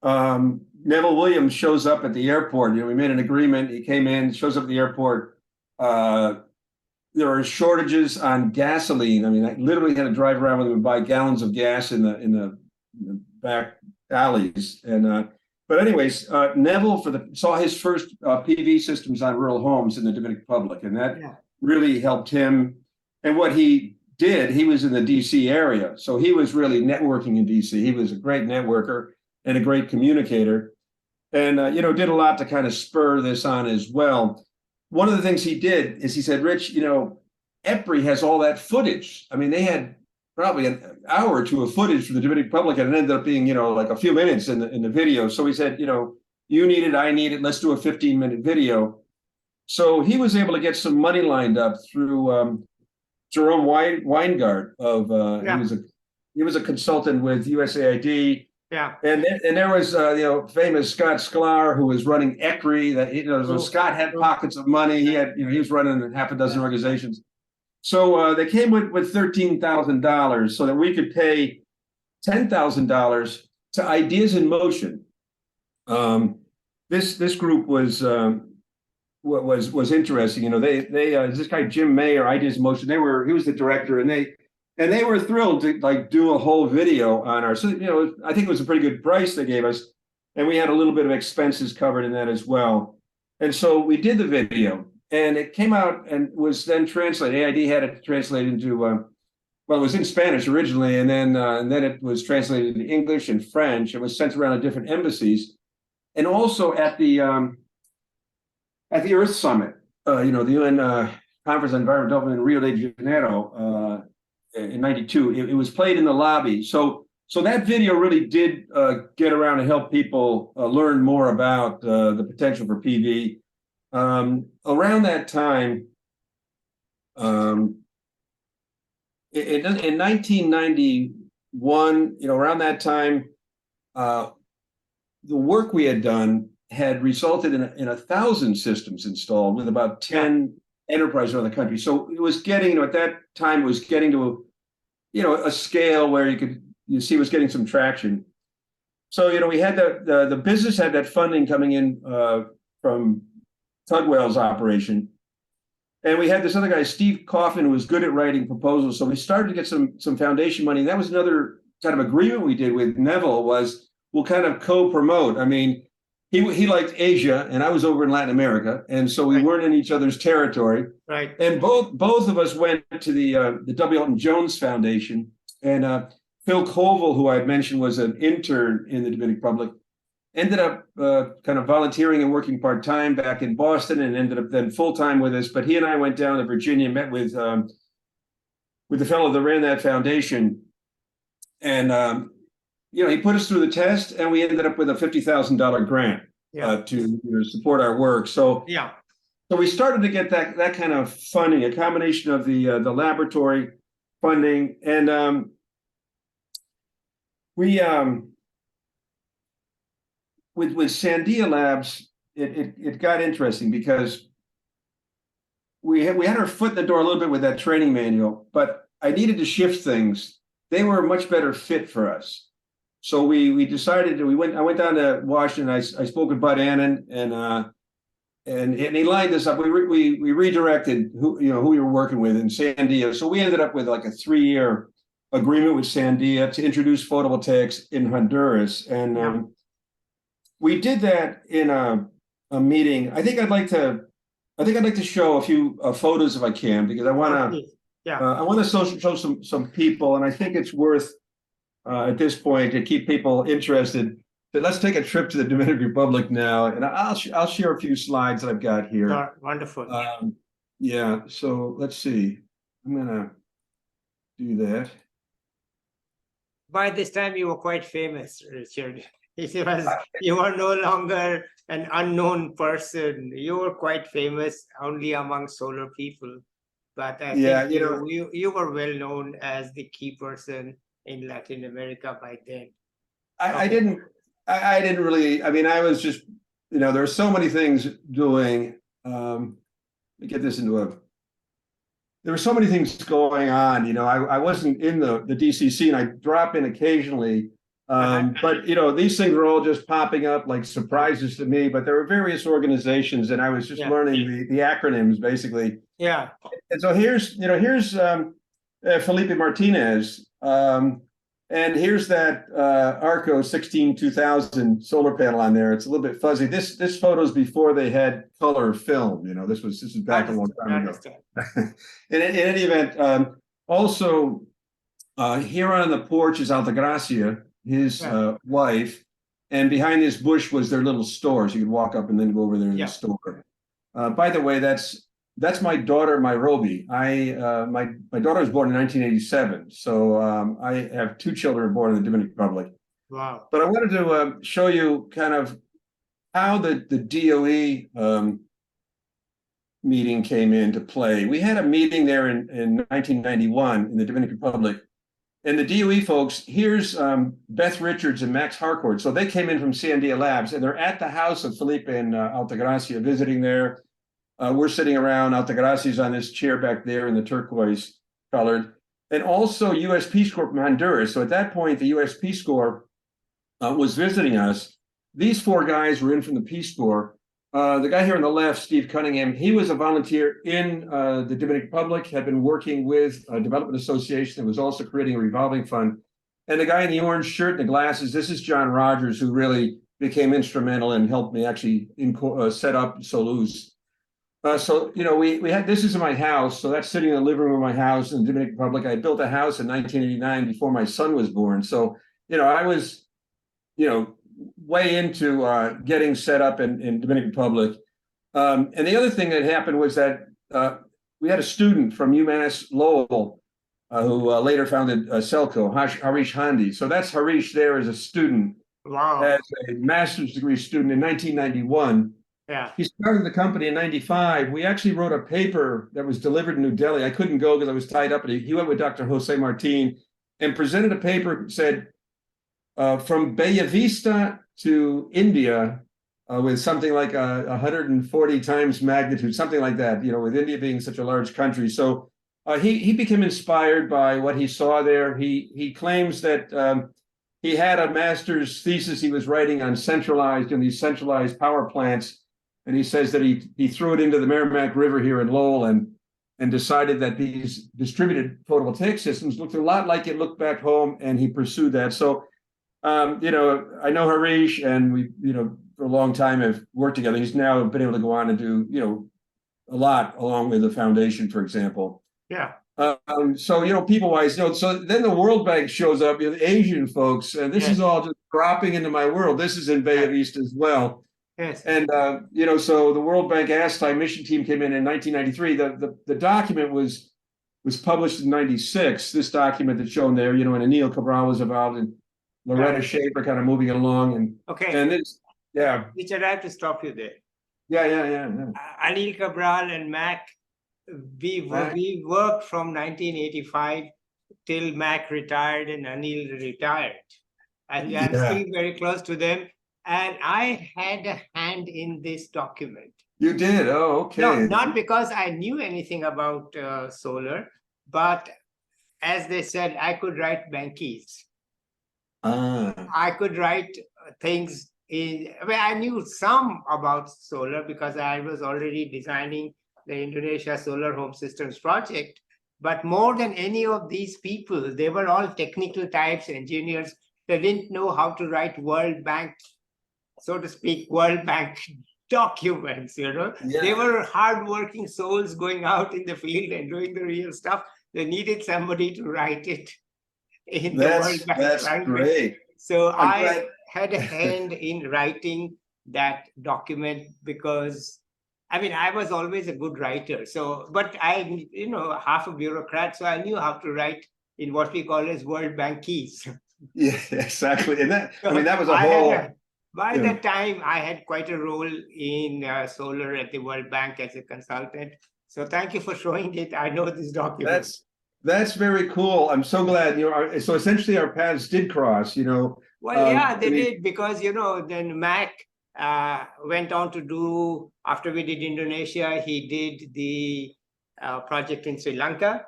Neville Williams shows up at the airport. We made an agreement. He came in, shows up at the airport. There are shortages on gasoline. I mean, I literally had to drive around with him and buy gallons of gas in the back alleys. And but anyways, Neville saw his first PV systems on rural homes in the Dominican Republic, and that really helped him. And what he did, he was in the DC area, so he was really networking in DC. He was a great networker and a great communicator, and did a lot to kind of spur this on as well. One of the things he did is he said, Rich, EPRI has all that footage. I mean, they had probably an hour or two of footage from the Dominican Republic, and it ended up being, like a few minutes in the video. So he said, you need it, I need it. Let's do a 15-minute video. So he was able to get some money lined up through Jerome Weingart he was a consultant with USAID. Yeah. And there was famous Scott Sklar, who was running ECRI. That Scott had pockets of money. He was running half a dozen organizations. So they came with $13,000 so that we could pay $10,000 to Ideas in Motion. This group was interesting. This guy Jim Mayer, Ideas in Motion. He was the director, and they were thrilled to do a whole video on our. So I think it was a pretty good price they gave us, and we had a little bit of expenses covered in that as well. And so we did the video. And it came out and was then translated. AID had it translated into, it was in Spanish originally, and then it was translated into English and French. It was sent around to different embassies, and also at the Earth Summit, the UN Conference on Environmental Development in Rio de Janeiro in '92. It was played in the lobby. So that video really did get around and help people learn more about the potential for PV. Around that time, in 1991, around that time, the work we had done had resulted in 1,000 systems installed with about 10 enterprises around the country. So it was getting, at that time, it was getting to, a scale where you see it was getting some traction. So, we had the business had that funding coming in from Tugwell's operation. And we had this other guy, Steve Coffin, who was good at writing proposals. So we started to get some foundation money. And that was another kind of agreement we did with Neville was we'll kind of co-promote. I mean, he liked Asia and I was over in Latin America. And so we weren't in each other's territory. Right. And both of us went to the W. Elton Jones Foundation. And Phil Colville, who I had mentioned was an intern in the Dominican Republic, ended up kind of volunteering and working part-time back in Boston and ended up then full-time with us. But he and I went down to Virginia, met with the fellow that ran that foundation. And, he put us through the test and we ended up with a $50,000 grant to support our work. So we started to get that kind of funding, a combination of the laboratory funding. And with Sandia Labs, it got interesting because we had our foot in the door a little bit with that training manual, but I needed to shift things. They were a much better fit for us. So we decided I went down to Washington. I spoke with Bud Annan and he lined us up. We redirected who we were working with in Sandia. So we ended up with like a 3-year agreement with Sandia to introduce photovoltaics in Honduras. And we did that in a meeting. I think I'd like to show a few photos if I can, because I want to show some people, and I think it's worth at this point to keep people interested. But let's take a trip to the Dominican Republic now, and I'll share a few slides that I've got here. Wonderful. Yeah. So let's see. I'm gonna do that. By this time, you were quite famous, Richard. You were no longer an unknown person. You were quite famous only among solar people. But I think you were well known as the key person in Latin America by then. I didn't really. I mean, I was just, there are so many things doing. Let me get this into a. There were so many things going on. I wasn't in the DCC, and I drop in occasionally. But these things were all just popping up like surprises to me. But there were various organizations, and I was just learning the acronyms basically. Yeah. And so here's Felipe Martinez, and here's that Arco 16-2000 solar panel on there. It's a little bit fuzzy. This photo is before they had color film. This is back a long time ago. In any event, also here on the porch is Altagracia, his wife, and behind this bush was their little store. So you could walk up and then go over there in the store. By the way, that's my daughter, Myrobi. My daughter was born in 1987, so I have 2 children born in the Dominican Republic. Wow! But I wanted to show you kind of how the DOE meeting came into play. We had a meeting there in 1991 in the Dominican Republic. And the DOE folks, here's Beth Richards and Max Harcourt. So they came in from Sandia Labs, and they're at the house of Felipe and Altagracia visiting there. We're sitting around. Altagracia's on this chair back there in the turquoise colored. And also U.S. Peace Corps from Honduras. So at that point, the U.S. Peace Corps was visiting us. These 4 guys were in from the Peace Corps. The guy here on the left, Steve Cunningham, he was a volunteer in the Dominican Republic, had been working with a development association that was also creating a revolving fund. And the guy in the orange shirt and the glasses, this is John Rogers, who really became instrumental and helped me actually set up Soluz. So we had, this is my house. So that's sitting in the living room of my house in the Dominican Republic. I built a house in 1989 before my son was born. So, I was, way into getting set up in Dominican Republic. And the other thing that happened was that we had a student from UMass Lowell who later founded Celco, Harish Handi. So that's Harish there as a student. Wow. As a master's degree student in 1991. Yeah. He started the company in 95. We actually wrote a paper that was delivered in New Delhi. I couldn't go because I was tied up, but he went with Dr. Jose Martin and presented a paper that said, from Bella Vista to India, with something like 140 times magnitude, something like that, with India being such a large country. So he became inspired by what he saw there. He claims that he had a master's thesis he was writing on these centralized power plants. And he says that he threw it into the Merrimack River here in Lowell and decided that these distributed photovoltaic systems looked a lot like it looked back home, and he pursued that. So, I know Harish, and we, for a long time have worked together. He's now been able to go on and do, a lot along with the foundation, for example. Yeah. So, people-wise, so then the World Bank shows up, the Asian folks, and this is all just dropping into my world. This is in Bella Vista as well. Yes. And, so the World Bank ASTI mission team came in 1993. The document was published in 96, this document that's shown there, and Anil Cabral was involved, and Loretta Schaefer kind of moving it along. And it's, Richard, I have to stop you there. Yeah. Anil Cabral and Mac, we worked from 1985 till Mac retired and Anil retired. And I'm still very close to them. And I had a hand in this document. You did? Oh, No, okay. not because I knew anything about solar, but as they said, I could write bankies. Ah, I could write things in, I mean, I knew some about solar because I was already designing the Indonesia Solar Home Systems project. But more than any of these people, they were all technical types, engineers. They didn't know how to write World Bank, so to speak, World Bank documents, you know. They yeah. were hardworking souls going out in the field and doing the real stuff. They needed somebody to write it in the World Bank That's language. great. So I'm I glad. had a hand in writing that document because I mean I was always a good writer. So, but I, you know, half a bureaucrat, so I knew how to write in what we call as World Bank keys. Yeah, exactly. And that, I mean, So that was a I had whole, a, by you know, that time I had quite a role in solar at the World Bank as a consultant. So thank you for showing it. I know this document. that's that's very cool. I'm so glad, you know, so essentially our paths did cross, you know. Well, yeah, I they mean, did because, you know, then Mac went on to do, after we did Indonesia, he did the project in Sri Lanka.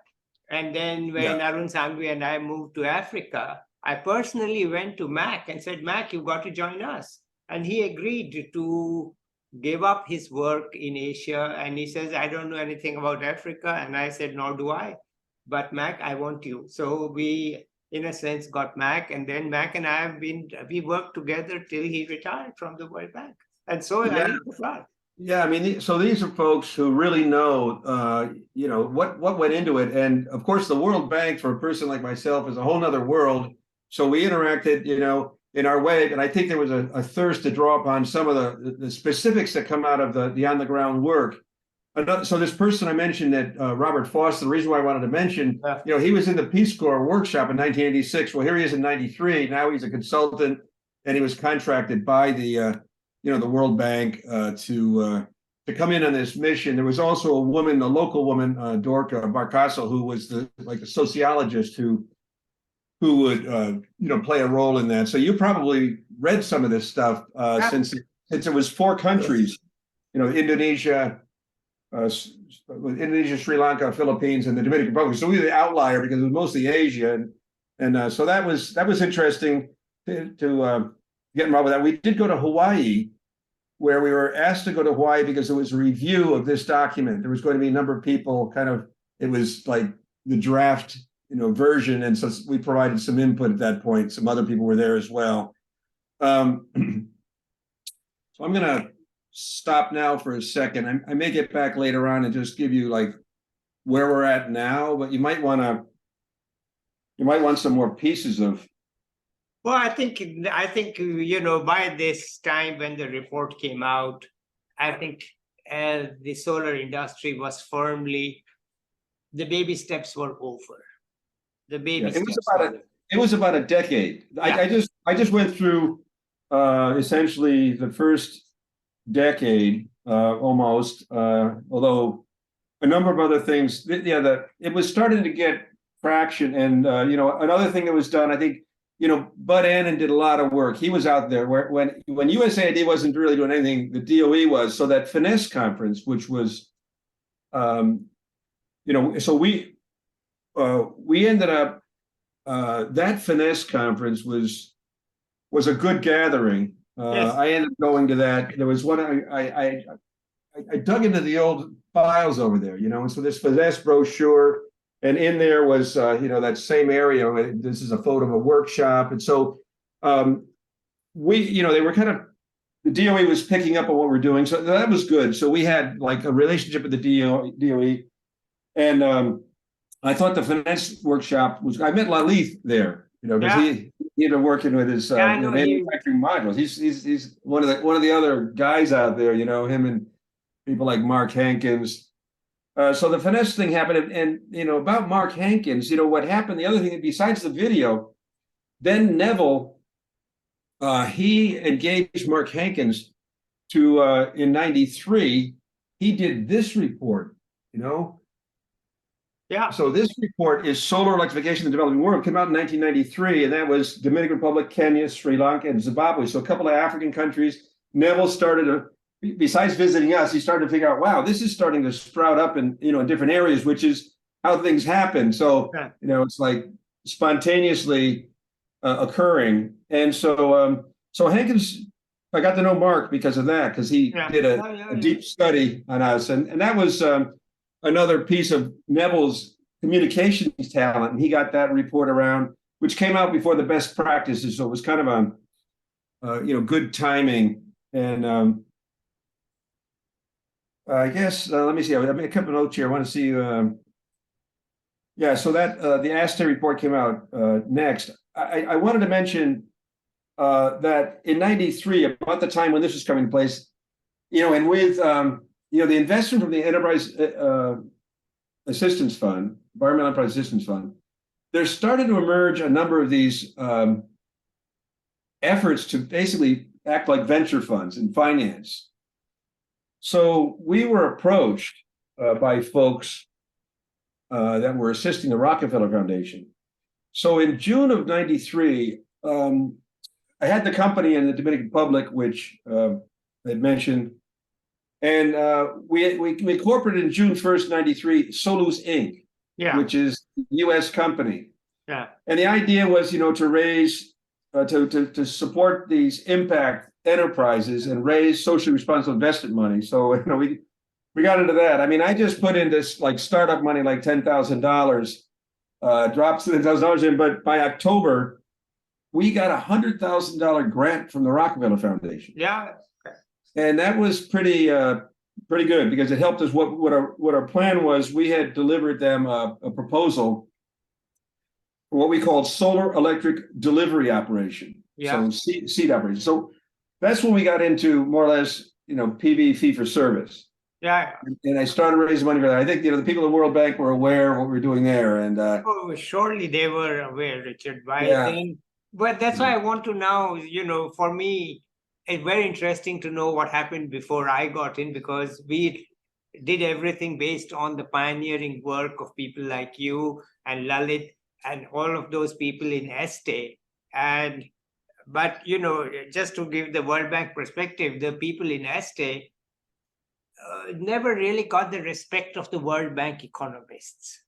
And then yeah. when Arun Sangvi and I moved to Africa, I personally went to Mac and said, Mac, you've got to join us. And he agreed to give up his work in Asia. And he says, I don't know anything about Africa. And I said, nor do I. But Mac, I want you. So we, in a sense, got Mac. And then Mac and I have been, we worked together till he retired from the World Bank. And so I Yeah. need to fly. Yeah, I mean, so these are folks who really know, you know, what went into it, and of course, the World Bank for a person like myself is a whole nother world. So we interacted, you know, in our way, and I think there was a thirst to draw upon some of the specifics that come out of the on the ground work. So this person I mentioned, that Robert Foster, the reason why I wanted to mention, you know, he was in the Peace Corps workshop in 1986. Well, here he is in '93. Now he's a consultant, and he was contracted by the you know, the World Bank to come in on this mission. There was also a woman, a local woman, Dorca Barcaso, who was the sociologist who would you know, play a role in that. So you probably read some of this stuff since it was 4 countries, you know, Indonesia, Sri Lanka, Philippines, and the Dominican Republic. So we were the outlier because it was mostly Asia, and so that was interesting to get involved with that. We did go to Hawaii, where we were asked to go to Hawaii because it was a review of this document. There was going to be a number of people, kind of, it was like the draft, you know, version, and so we provided some input at that point. Some other people were there as well. So I'm going to stop now for a second. I may get back later on and just give you like where we're at now, but you might want some more pieces of. Well, I think you know, by this time when the report came out, I think the solar industry was firmly, the baby steps were over. The baby steps. It was about a decade. Yeah. I just went through essentially the first decade almost, although a number of other things. Yeah, it was starting to get traction, and you know, another thing that was done, I think, you know, Bud Annan did a lot of work. He was out there when USAID wasn't really doing anything, the DOE was. So that Finesse conference, which was, you know, so we ended up, that Finesse conference was a good gathering. Yes. I ended up going to that. There was one, I dug into the old files over there, you know, and so this Finesse brochure, and in there was, you know, that same area. This is a photo of a workshop. And so we, you know, they were kind of, the DOE was picking up on what we're doing. So that was good. So we had like a relationship with the DOE. And I thought the Finesse workshop was, I met Lalith there, you know, because he had been working with his you know, manufacturing modules. He's one of the other guys out there, you know, him and people like Mark Hankins. So the Finesse thing happened, and you know, about Mark Hankins, you know, what happened, the other thing, besides the video, then Neville, he engaged Mark Hankins to, in '93, he did this report, you know? Yeah. So this report is Solar Electrification in the Developing World. It came out in 1993, and that was Dominican Republic, Kenya, Sri Lanka, and Zimbabwe. So a couple of African countries. Neville started besides visiting us, he started to figure out, wow, this is starting to sprout up in, in different areas, which is how things happen. So, Yeah. it's like spontaneously occurring. And so Hankins, I got to know Mark because of that, because he did a deep study on us. And that was another piece of Neville's communications talent. And he got that report around, which came out before the best practices. So it was kind of a, good timing. And I guess, let me see, I made a couple of notes here. I want to see, yeah, so that the ASTE report came out next. I wanted to mention that in '93, about the time when this was coming to place, and with the investment from the Enterprise Assistance Fund, Environmental Enterprise Assistance Fund, there started to emerge a number of these efforts to basically act like venture funds and finance. So we were approached by folks that were assisting the Rockefeller Foundation. So in June of '93, I had the company in the Dominican Republic, which I had mentioned, and we incorporated in June 1st, '93, Solus Inc., which is a U.S. company. Yeah. And the idea was, to raise, to support these impact enterprises and raise socially responsible investment money. So, we got into that. I mean, I just put in this like startup money, like $10,000, dropped $10,000 in, but by October, we got $100,000 grant from the Rockefeller Foundation. Yeah. And that was pretty good, because it helped us. What our plan was, we had delivered them a proposal for what we called solar electric delivery operation. Yeah. So seed operation. So that's when we got into more or less, PV fee for service. Yeah. And I started raising money for that. I think, the people at the World Bank were aware of what we were doing there. And surely they were aware, Richard, by then. But that's why I want to now, for me, it's very interesting to know what happened before I got in, because we did everything based on the pioneering work of people like you and Lalit and all of those people in ESTE. But, just to give the World Bank perspective, the people in ESTE never really got the respect of the World Bank economists.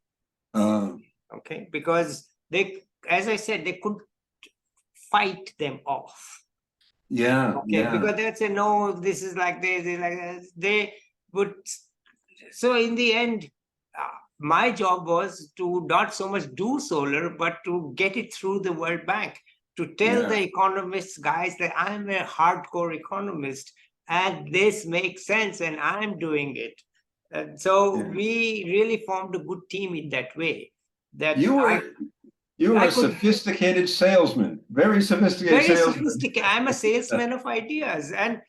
Okay, because they, as I said, they couldn't fight them off. Yeah. Okay, yeah. because they'd say, no, this is like this, like this. They would. So in the end, my job was to not so much do solar, but to get it through the World Bank, to tell the economists, guys, that I'm a hardcore economist and this makes sense and I'm doing it. So we really formed a good team in that way. That you were a sophisticated salesman, very sophisticated salesman. I'm a salesman of ideas. And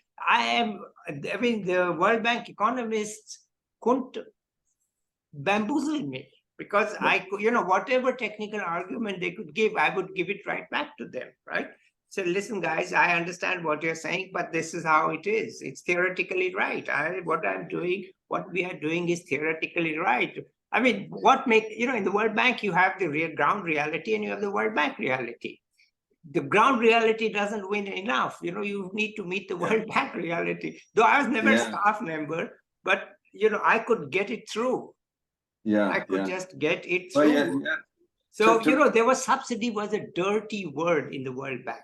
the World Bank economists couldn't bamboozle me, because I could, whatever technical argument they could give, I would give it right back to them, right? So listen, guys, I understand what you're saying, but this is how it is. It's theoretically right. What we are doing is theoretically right. I mean, in the World Bank, you have the ground reality and you have the World Bank reality. The ground reality doesn't win enough. You need to meet the World Bank reality. Though I was never a staff member, but, I could get it through. I could just get it through. So, there was subsidy was a dirty word in the World Bank.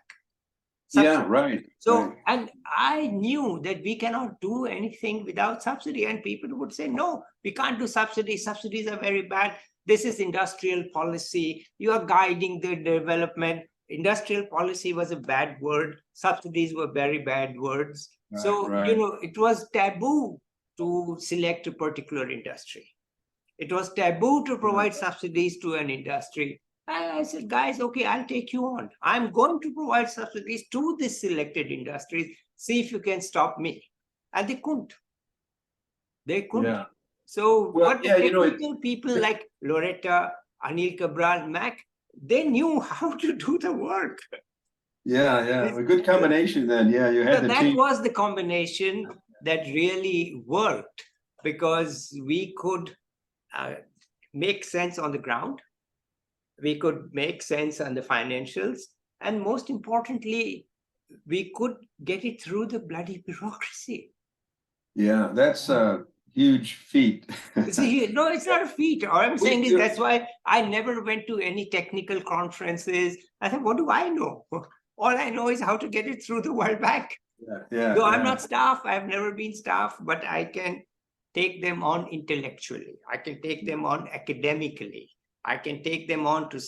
Subsidy. Yeah, right. So, and I knew that we cannot do anything without subsidy. And people would say, no, we can't do subsidies. Subsidies are very bad. This is industrial policy. You are guiding the development. Industrial policy was a bad word. Subsidies were very bad words. It was taboo to select a particular industry. It was taboo to provide subsidies to an industry. I said, guys, okay, I'll take you on. I'm going to provide subsidies to these selected industries. See if you can stop me. And they couldn't. Yeah. So technical people like Loretta, Anil Cabral, Mac, they knew how to do the work. Yeah. A good combination then. Yeah, you had that was the combination that really worked, because we could make sense on the ground. We could make sense on the financials. And most importantly, we could get it through the bloody bureaucracy. Yeah, that's a huge feat. See, no, it's not a feat. All I'm saying is do- that's why I never went to any technical conferences. I said, what do I know? All I know is how to get it through the World Bank. Yeah, Though I'm yeah. not staff, I've never been staff, but I can take them on intellectually. I can take them on academically. I can take them on to,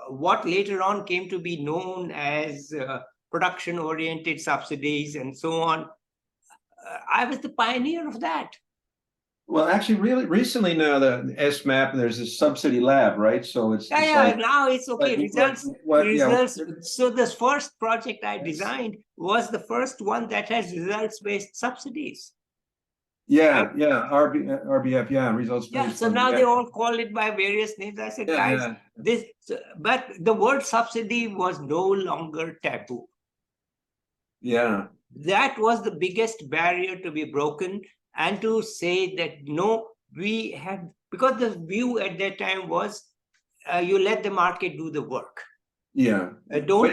what later on came to be known as production-oriented subsidies and so on. I was the pioneer of that. Well, actually, really recently now, the SMAP, there's a subsidy lab, right? So it's Yeah, like, now it's okay. yeah, Results. So this first project I designed was the first one that has results-based subsidies. yeah, RBF, yeah, results-based Yeah, so funding, now yeah. they all call it by various names. I said, guys, Yeah. but the word subsidy was no longer taboo. Yeah, That was the biggest barrier to be broken, and to say that no, we have, because the view at that time was you let the market do the work. yeah. But Don't.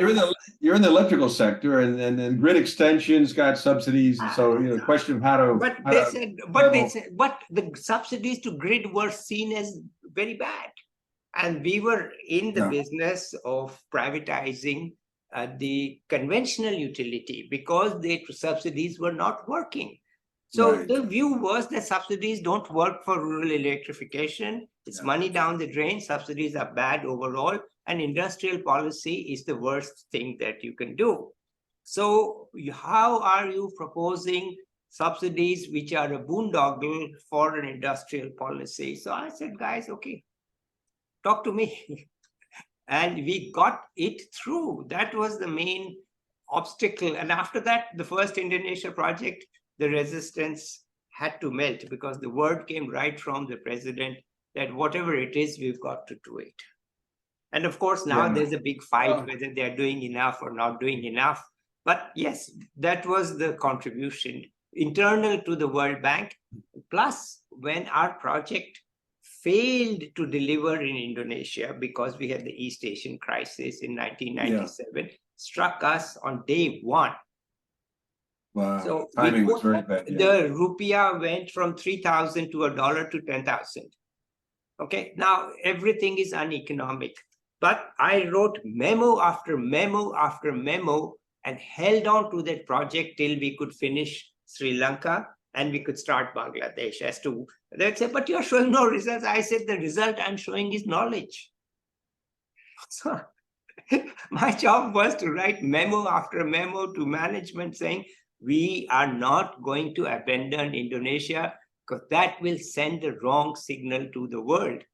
you're in the electrical sector, and then grid extensions got subsidies, and so the question of how to. But the subsidies to grid were seen as very bad, and we were in the business of privatizing the conventional utility because the subsidies were not working. So the view was that subsidies don't work for rural electrification. It's money down the drain. Subsidies are bad overall, and industrial policy is the worst thing that you can do. So how are you proposing subsidies which are a boondoggle for an industrial policy? So I said, guys, okay, talk to me. And we got it through. That was the main obstacle. And after that, the first Indonesia project, the resistance had to melt because the word came right from the president that whatever it is, we've got to do it. And of course, now there's a big fight whether they're doing enough or not doing enough. But yes, that was the contribution internal to the World Bank. Plus, when our project failed to deliver in Indonesia because we had the East Asian crisis in 1997, struck us on day one. Wow. So timing was very bad. The rupiah went from 3,000 to $1 to 10,000. Okay, now everything is uneconomic. But I wrote memo after memo after memo and held on to that project till we could finish Sri Lanka and we could start Bangladesh. As to, they'd say, but you're showing no results. I said, the result I'm showing is knowledge. So my job was to write memo after memo to management saying, we are not going to abandon Indonesia because that will send the wrong signal to the world.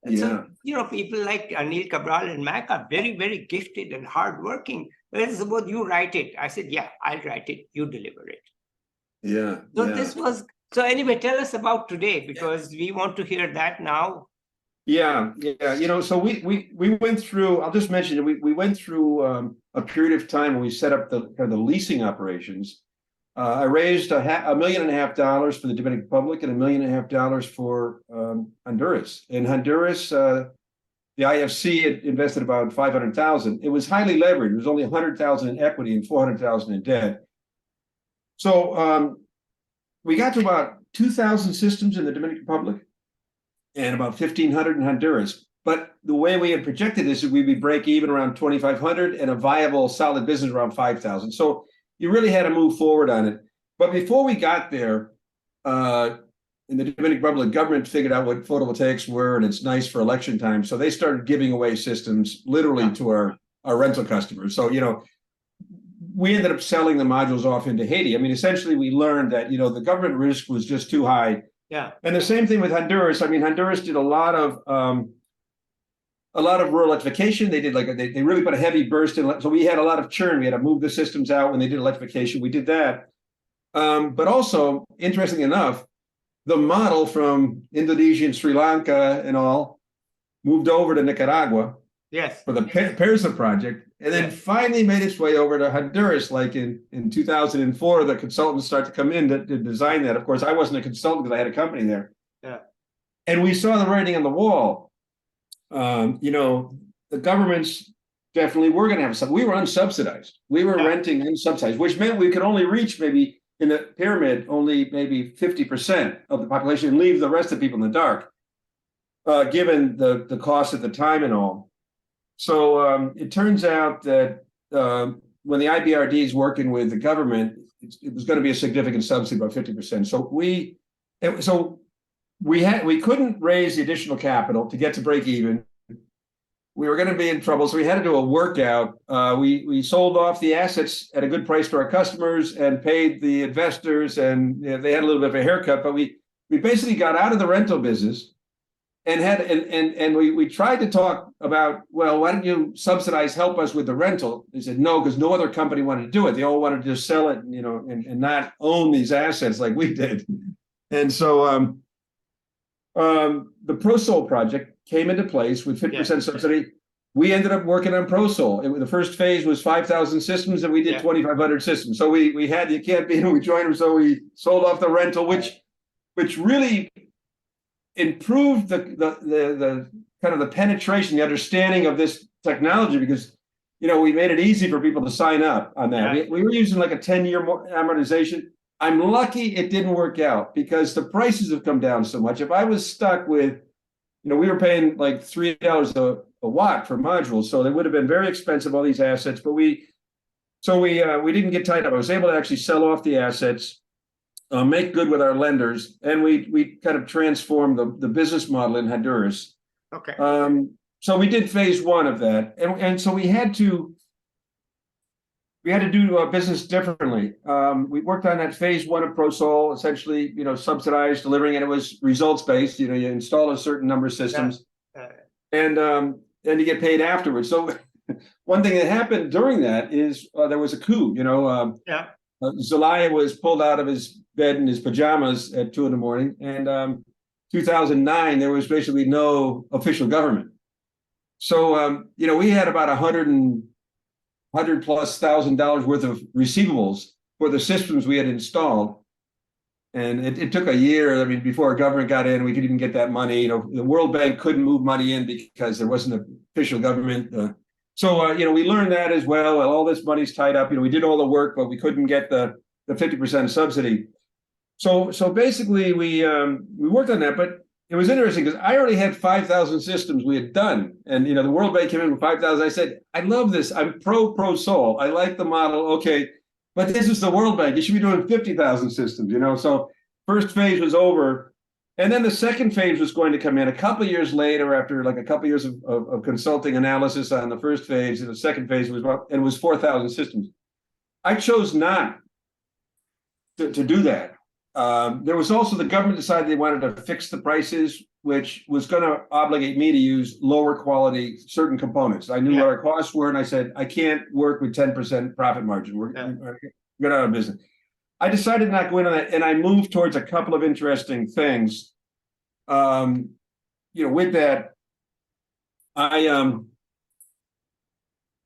And so, people like Anil Cabral and Mac are very, very gifted and hardworking. They said, you write it. I said, yeah, I'll write it. You deliver it. Yeah. So this was, so anyway, tell us about today, because we want to hear that now. Yeah. So we went through, I'll just mention, we went through a period of time when we set up the leasing operations. I raised $1.5 million for the Dominican Republic and $1.5 million for Honduras. In Honduras, the IFC had invested about $500,000. It was highly leveraged. It was only $100,000 in equity and $400,000 in debt. So we got to about 2,000 systems in the Dominican Republic and about 1,500 in Honduras. But the way we had projected this is we'd be break even around 2,500 and a viable solid business around 5,000. So you really had to move forward on it. But before we got there, in the Dominican Republic, government figured out what photovoltaics were, and it's nice for election time. So they started giving away systems literally to our rental customers. So, we ended up selling the modules off into Haiti. I mean, essentially, we learned that, the government risk was just too high. Yeah. And the same thing with Honduras. I mean, Honduras did a lot of rural electrification. They did they really put a heavy burst in. So we had a lot of churn. We had to move the systems out when they did electrification. We did that. But also, interestingly enough, the model from Indonesia and Sri Lanka and all moved over to Nicaragua. Yes. For the Persa project, and then finally made its way over to Honduras, like in 2004. The consultants start to come in to design that. Of course, I wasn't a consultant because I had a company there. Yeah. And we saw the writing on the wall. The governments definitely were going to have some. We were unsubsidized. We were renting unsubsidized, which meant we could only reach maybe in the pyramid only maybe 50% of the population and leave the rest of the people in the dark, given the cost at the time and all. So it turns out that when the IBRD is working with the government, it was going to be a significant subsidy, about 50%. So we couldn't raise the additional capital to get to break even. We were going to be in trouble, so we had to do a workout. We sold off the assets at a good price to our customers and paid the investors, and they had a little bit of a haircut. But we basically got out of the rental business, and we tried to talk about, well, why don't you subsidize, help us with the rental? They said no, because no other company wanted to do it. They all wanted to just sell it, and not own these assets like we did. And so the ProSol project came into place with 50% subsidy. We ended up working on ProSol. The first phase was 5,000 systems, and we did 2,500 systems. So we had, you can't beat them, we joined them. So we sold off the rental, which really improved the kind of the penetration, the understanding of this technology, because we made it easy for people to sign up on that. We were using like a 10-year amortization. I'm lucky it didn't work out because the prices have come down so much. If I was stuck with, we were paying like $3 a watt for modules, so they would have been very expensive, all these assets. But we didn't get tied up. I was able to actually sell off the assets, make good with our lenders, and we kind of transformed the business model in Honduras. Okay. So we did phase one of that, and so we had to do business differently. We worked on that phase one of ProSol, essentially, subsidized delivering, and it was results based. You install a certain number of systems, and you get paid afterwards. So one thing that happened during that is there was a coup. Zelaya was pulled out of his bed in his pajamas at 2 a.m, and 2009 there was basically no official government. So we had about $100,000+ worth of receivables for the systems we had installed. And it took a year, before our government got in, we could even get that money. The World Bank couldn't move money in because there wasn't an official government. So we learned that as well. All this money's tied up. We did all the work, but we couldn't get the 50% subsidy. So basically we worked on that, but it was interesting because I already had 5,000 systems we had done. And, the World Bank came in with 5,000. I said, I love this. I'm ProSol. I like the model. Okay. But this is the World Bank. You should be doing 50,000 systems, So first phase was over. And then the second phase was going to come in a couple of years later, after like a couple of years of consulting analysis on the first phase. And the second phase was 4,000 systems. I chose not to do that. There was also, the government decided they wanted to fix the prices, which was going to obligate me to use lower quality certain components. I knew what our costs were, and I said, I can't work with 10% profit margin. We're get out of business. I decided not to go in on that, and I moved towards a couple of interesting things. With that, I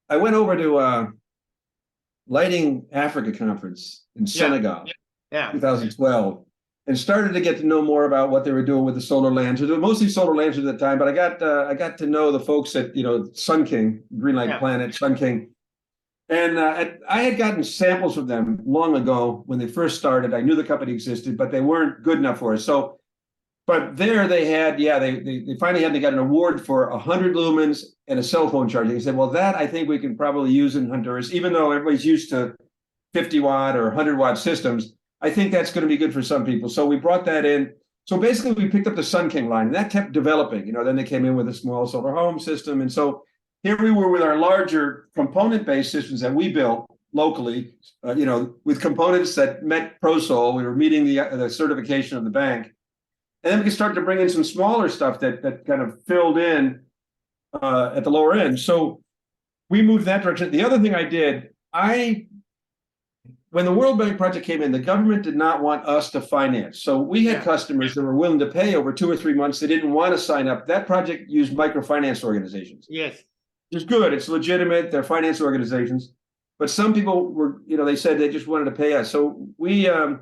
went over to Lighting Africa conference in Senegal. 2012, and started to get to know more about what they were doing with the solar lanterns. They were mostly solar lanterns at the time, but I got to know the folks at Sun King, Greenlight Planet, Sun King, and I had gotten samples from them long ago when they first started. I knew the company existed, but they weren't good enough for us. So, but there they had, they finally they got an award for 100 lumens and a cell phone charging. They said, well, that I think we can probably use in Honduras, even though everybody's used to 50-watt or 100-watt systems. I think that's going to be good for some people. So we brought that in. So basically we picked up the Sun King line, and that kept developing. Then they came in with a small solar home system. And so here we were with our larger component-based systems that we built locally, with components that met ProSol. We were meeting the certification of the bank. And then we could start to bring in some smaller stuff that kind of filled in at the lower end. So we moved that direction. The other thing I did, when the World Bank project came in, the government did not want us to finance. So we had customers that were willing to pay over 2 or 3 months. They didn't want to sign up. That project used microfinance organizations. Yes. It's good. It's legitimate. They're finance organizations. But some people were, they said they just wanted to pay us. So the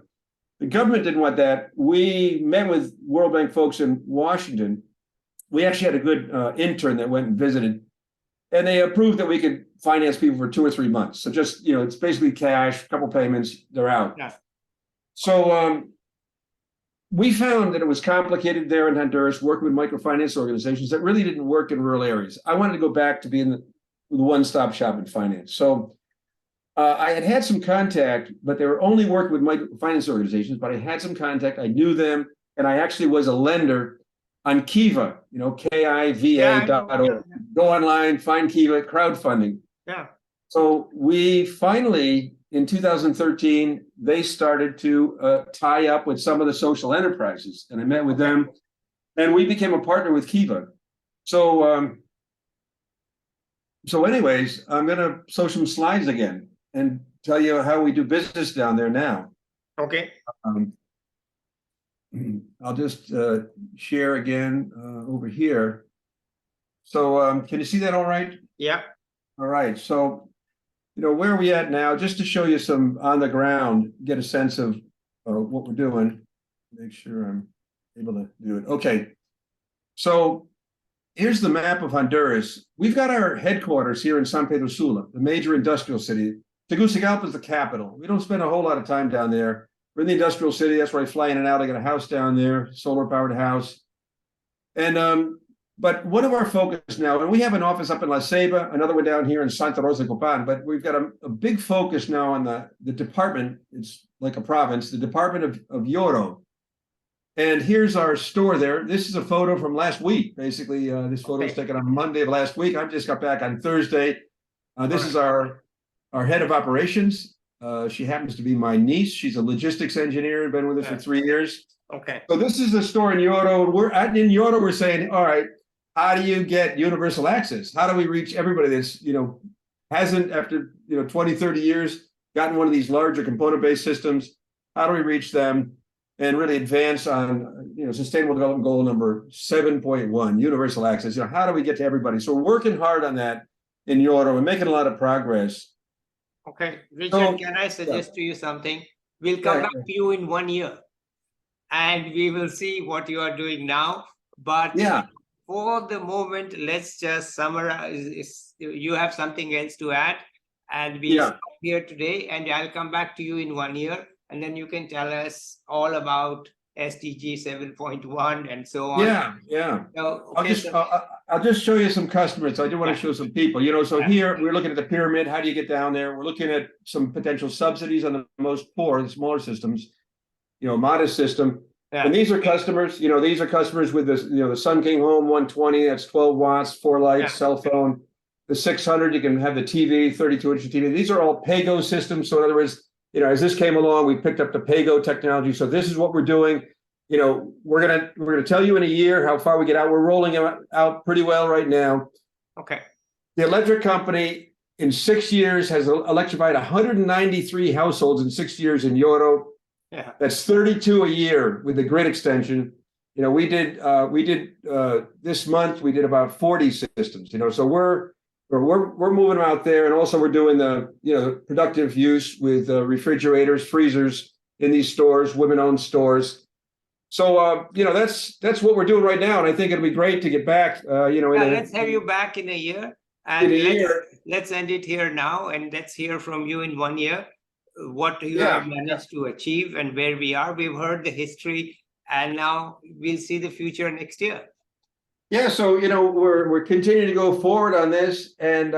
government didn't want that. We met with World Bank folks in Washington. We actually had a good intern that went and visited. And they approved that we could finance people for 2 or 3 months. So just, it's basically cash, a couple payments, they're out. Yeah. So we found that it was complicated there in Honduras, working with microfinance organizations that really didn't work in rural areas. I wanted to go back to being the one-stop shop in finance. So I had some contact, but they were only working with microfinance organizations, but I had some contact, I knew them, and I actually was a lender on Kiva, KIVA.org. Go online, find Kiva, crowdfunding. Yeah. So we finally, in 2013, they started to tie up with some of the social enterprises, and I met with them, and we became a partner with Kiva. So, anyways, I'm going to show some slides again and tell you how we do business down there now. Okay. I'll just share again over here. So can you see that all right? Yeah. All right. So, where are we at now? Just to show you some on the ground, get a sense of what we're doing. Make sure I'm able to do it. Okay. So here's the map of Honduras. We've got our headquarters here in San Pedro Sula, the major industrial city. Tegucigalpa is the capital. We don't spend a whole lot of time down there. We're in the industrial city. That's where I fly in and out. I got a house down there, solar powered house. And but one of our focus now, and we have an office up in La Ceiba, another one down here in Santa Rosa Copan, but we've got a big focus now on the department. It's like a province, the Department of Yoro. And here's our store there. This is a photo from last week. Basically, this photo was taken on Monday of last week. I just got back on Thursday. This is our head of operations. She happens to be my niece. She's a logistics engineer, been with us for 3 years. Okay. So this is the store in Yoro. In Yoro, we're saying, all right, how do you get universal access? How do we reach everybody that's, hasn't, after, 20, 30 years, gotten one of these larger component-based systems? How do we reach them and really advance on, Sustainable Development Goal number 7.1, universal access? How do we get to everybody? So we're working hard on that in Yoro and making a lot of progress. Okay, Richard, can I suggest to you something? We'll come back to you in 1 year and we will see what you are doing now. But for the moment, let's just summarize. You have something else to add, and we'll stop here today, and I'll come back to you in 1 year, and then you can tell us all about SDG 7.1 and so on. So, I'll just show you some customers. I do want to show some people. So here we're looking at the pyramid. How do you get down there? We're looking at some potential subsidies on the most poor, the smaller systems, modest system. And these are customers, these are customers with this, the Sun King Home 120, that's 12 watts, 4 lights, cell phone. The 600, you can have the TV, 32-inch TV. These are all PAYGO systems. So in other words, as this came along, we picked up the PAYGO technology. So this is what we're doing. We're gonna tell you in a year how far we get out. We're rolling out pretty well right now. Okay. The electric company in 6 years has electrified 193 households in 6 years in Yoro. Yeah. That's 32 a year with the grid extension. We did this month, we did about 40 systems, so we're moving them out there. And also we're doing the, productive use with refrigerators, freezers in these stores, women-owned stores. So, that's what we're doing right now. And I think it'll be great to get back, let's have you back in a year. And let's end it here now. And let's hear from you in 1 year. What you have managed to achieve and where we are. We've heard the history, and now we'll see the future next year. Yeah, so we're continuing to go forward on this, and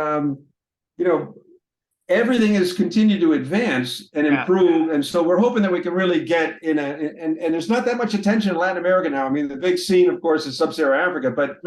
everything has continued to advance and improve, and so we're hoping that we can really get in and there's not that much attention in Latin America now. I mean, the big scene, of course, is Sub-Saharan Africa, but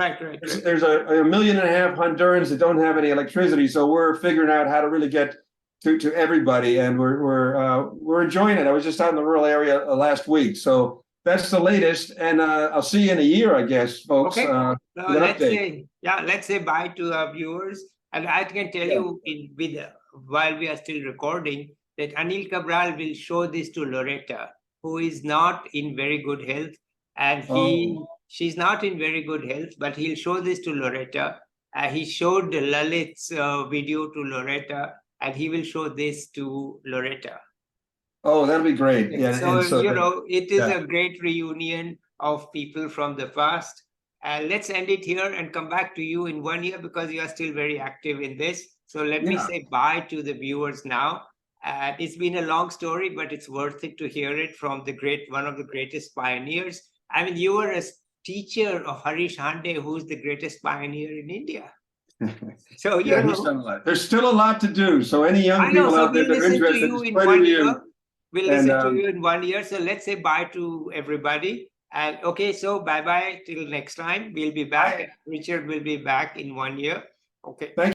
there's a 1.5 million Hondurans that don't have any electricity, so we're figuring out how to really get to everybody, and we're enjoying it. I was just out in the rural area last week, so that's the latest. And I'll see you in a year, I guess, folks. Okay. Let's say bye to our viewers. And I can tell you, while we are still recording, that Anil Cabral will show this to Loretta, who is not in very good health, and she's not in very good health, but he'll show this to Loretta. He showed Lalit's video to Loretta, and he will show this to Loretta. Oh, that'll be great. Yeah. So it is a great reunion of people from the past. Let's end it here and come back to you in 1 year, because you are still very active in this. So let me say bye to the viewers now. And it's been a long story, but it's worth it to hear it from one of the greatest pioneers. I mean, you were a teacher of Harish Hande, who's the greatest pioneer in India. So, Yeah, he's done a lot. There's still a lot to do. So any young I know, people so out there we'll that are listen to interested, you there's in plenty of 1 you. year. We'll And, listen to you in 1 year. So let's say bye to everybody. And okay, so bye-bye till next time. We'll be back. Bye. Richard will be back in 1 year. Okay. Thank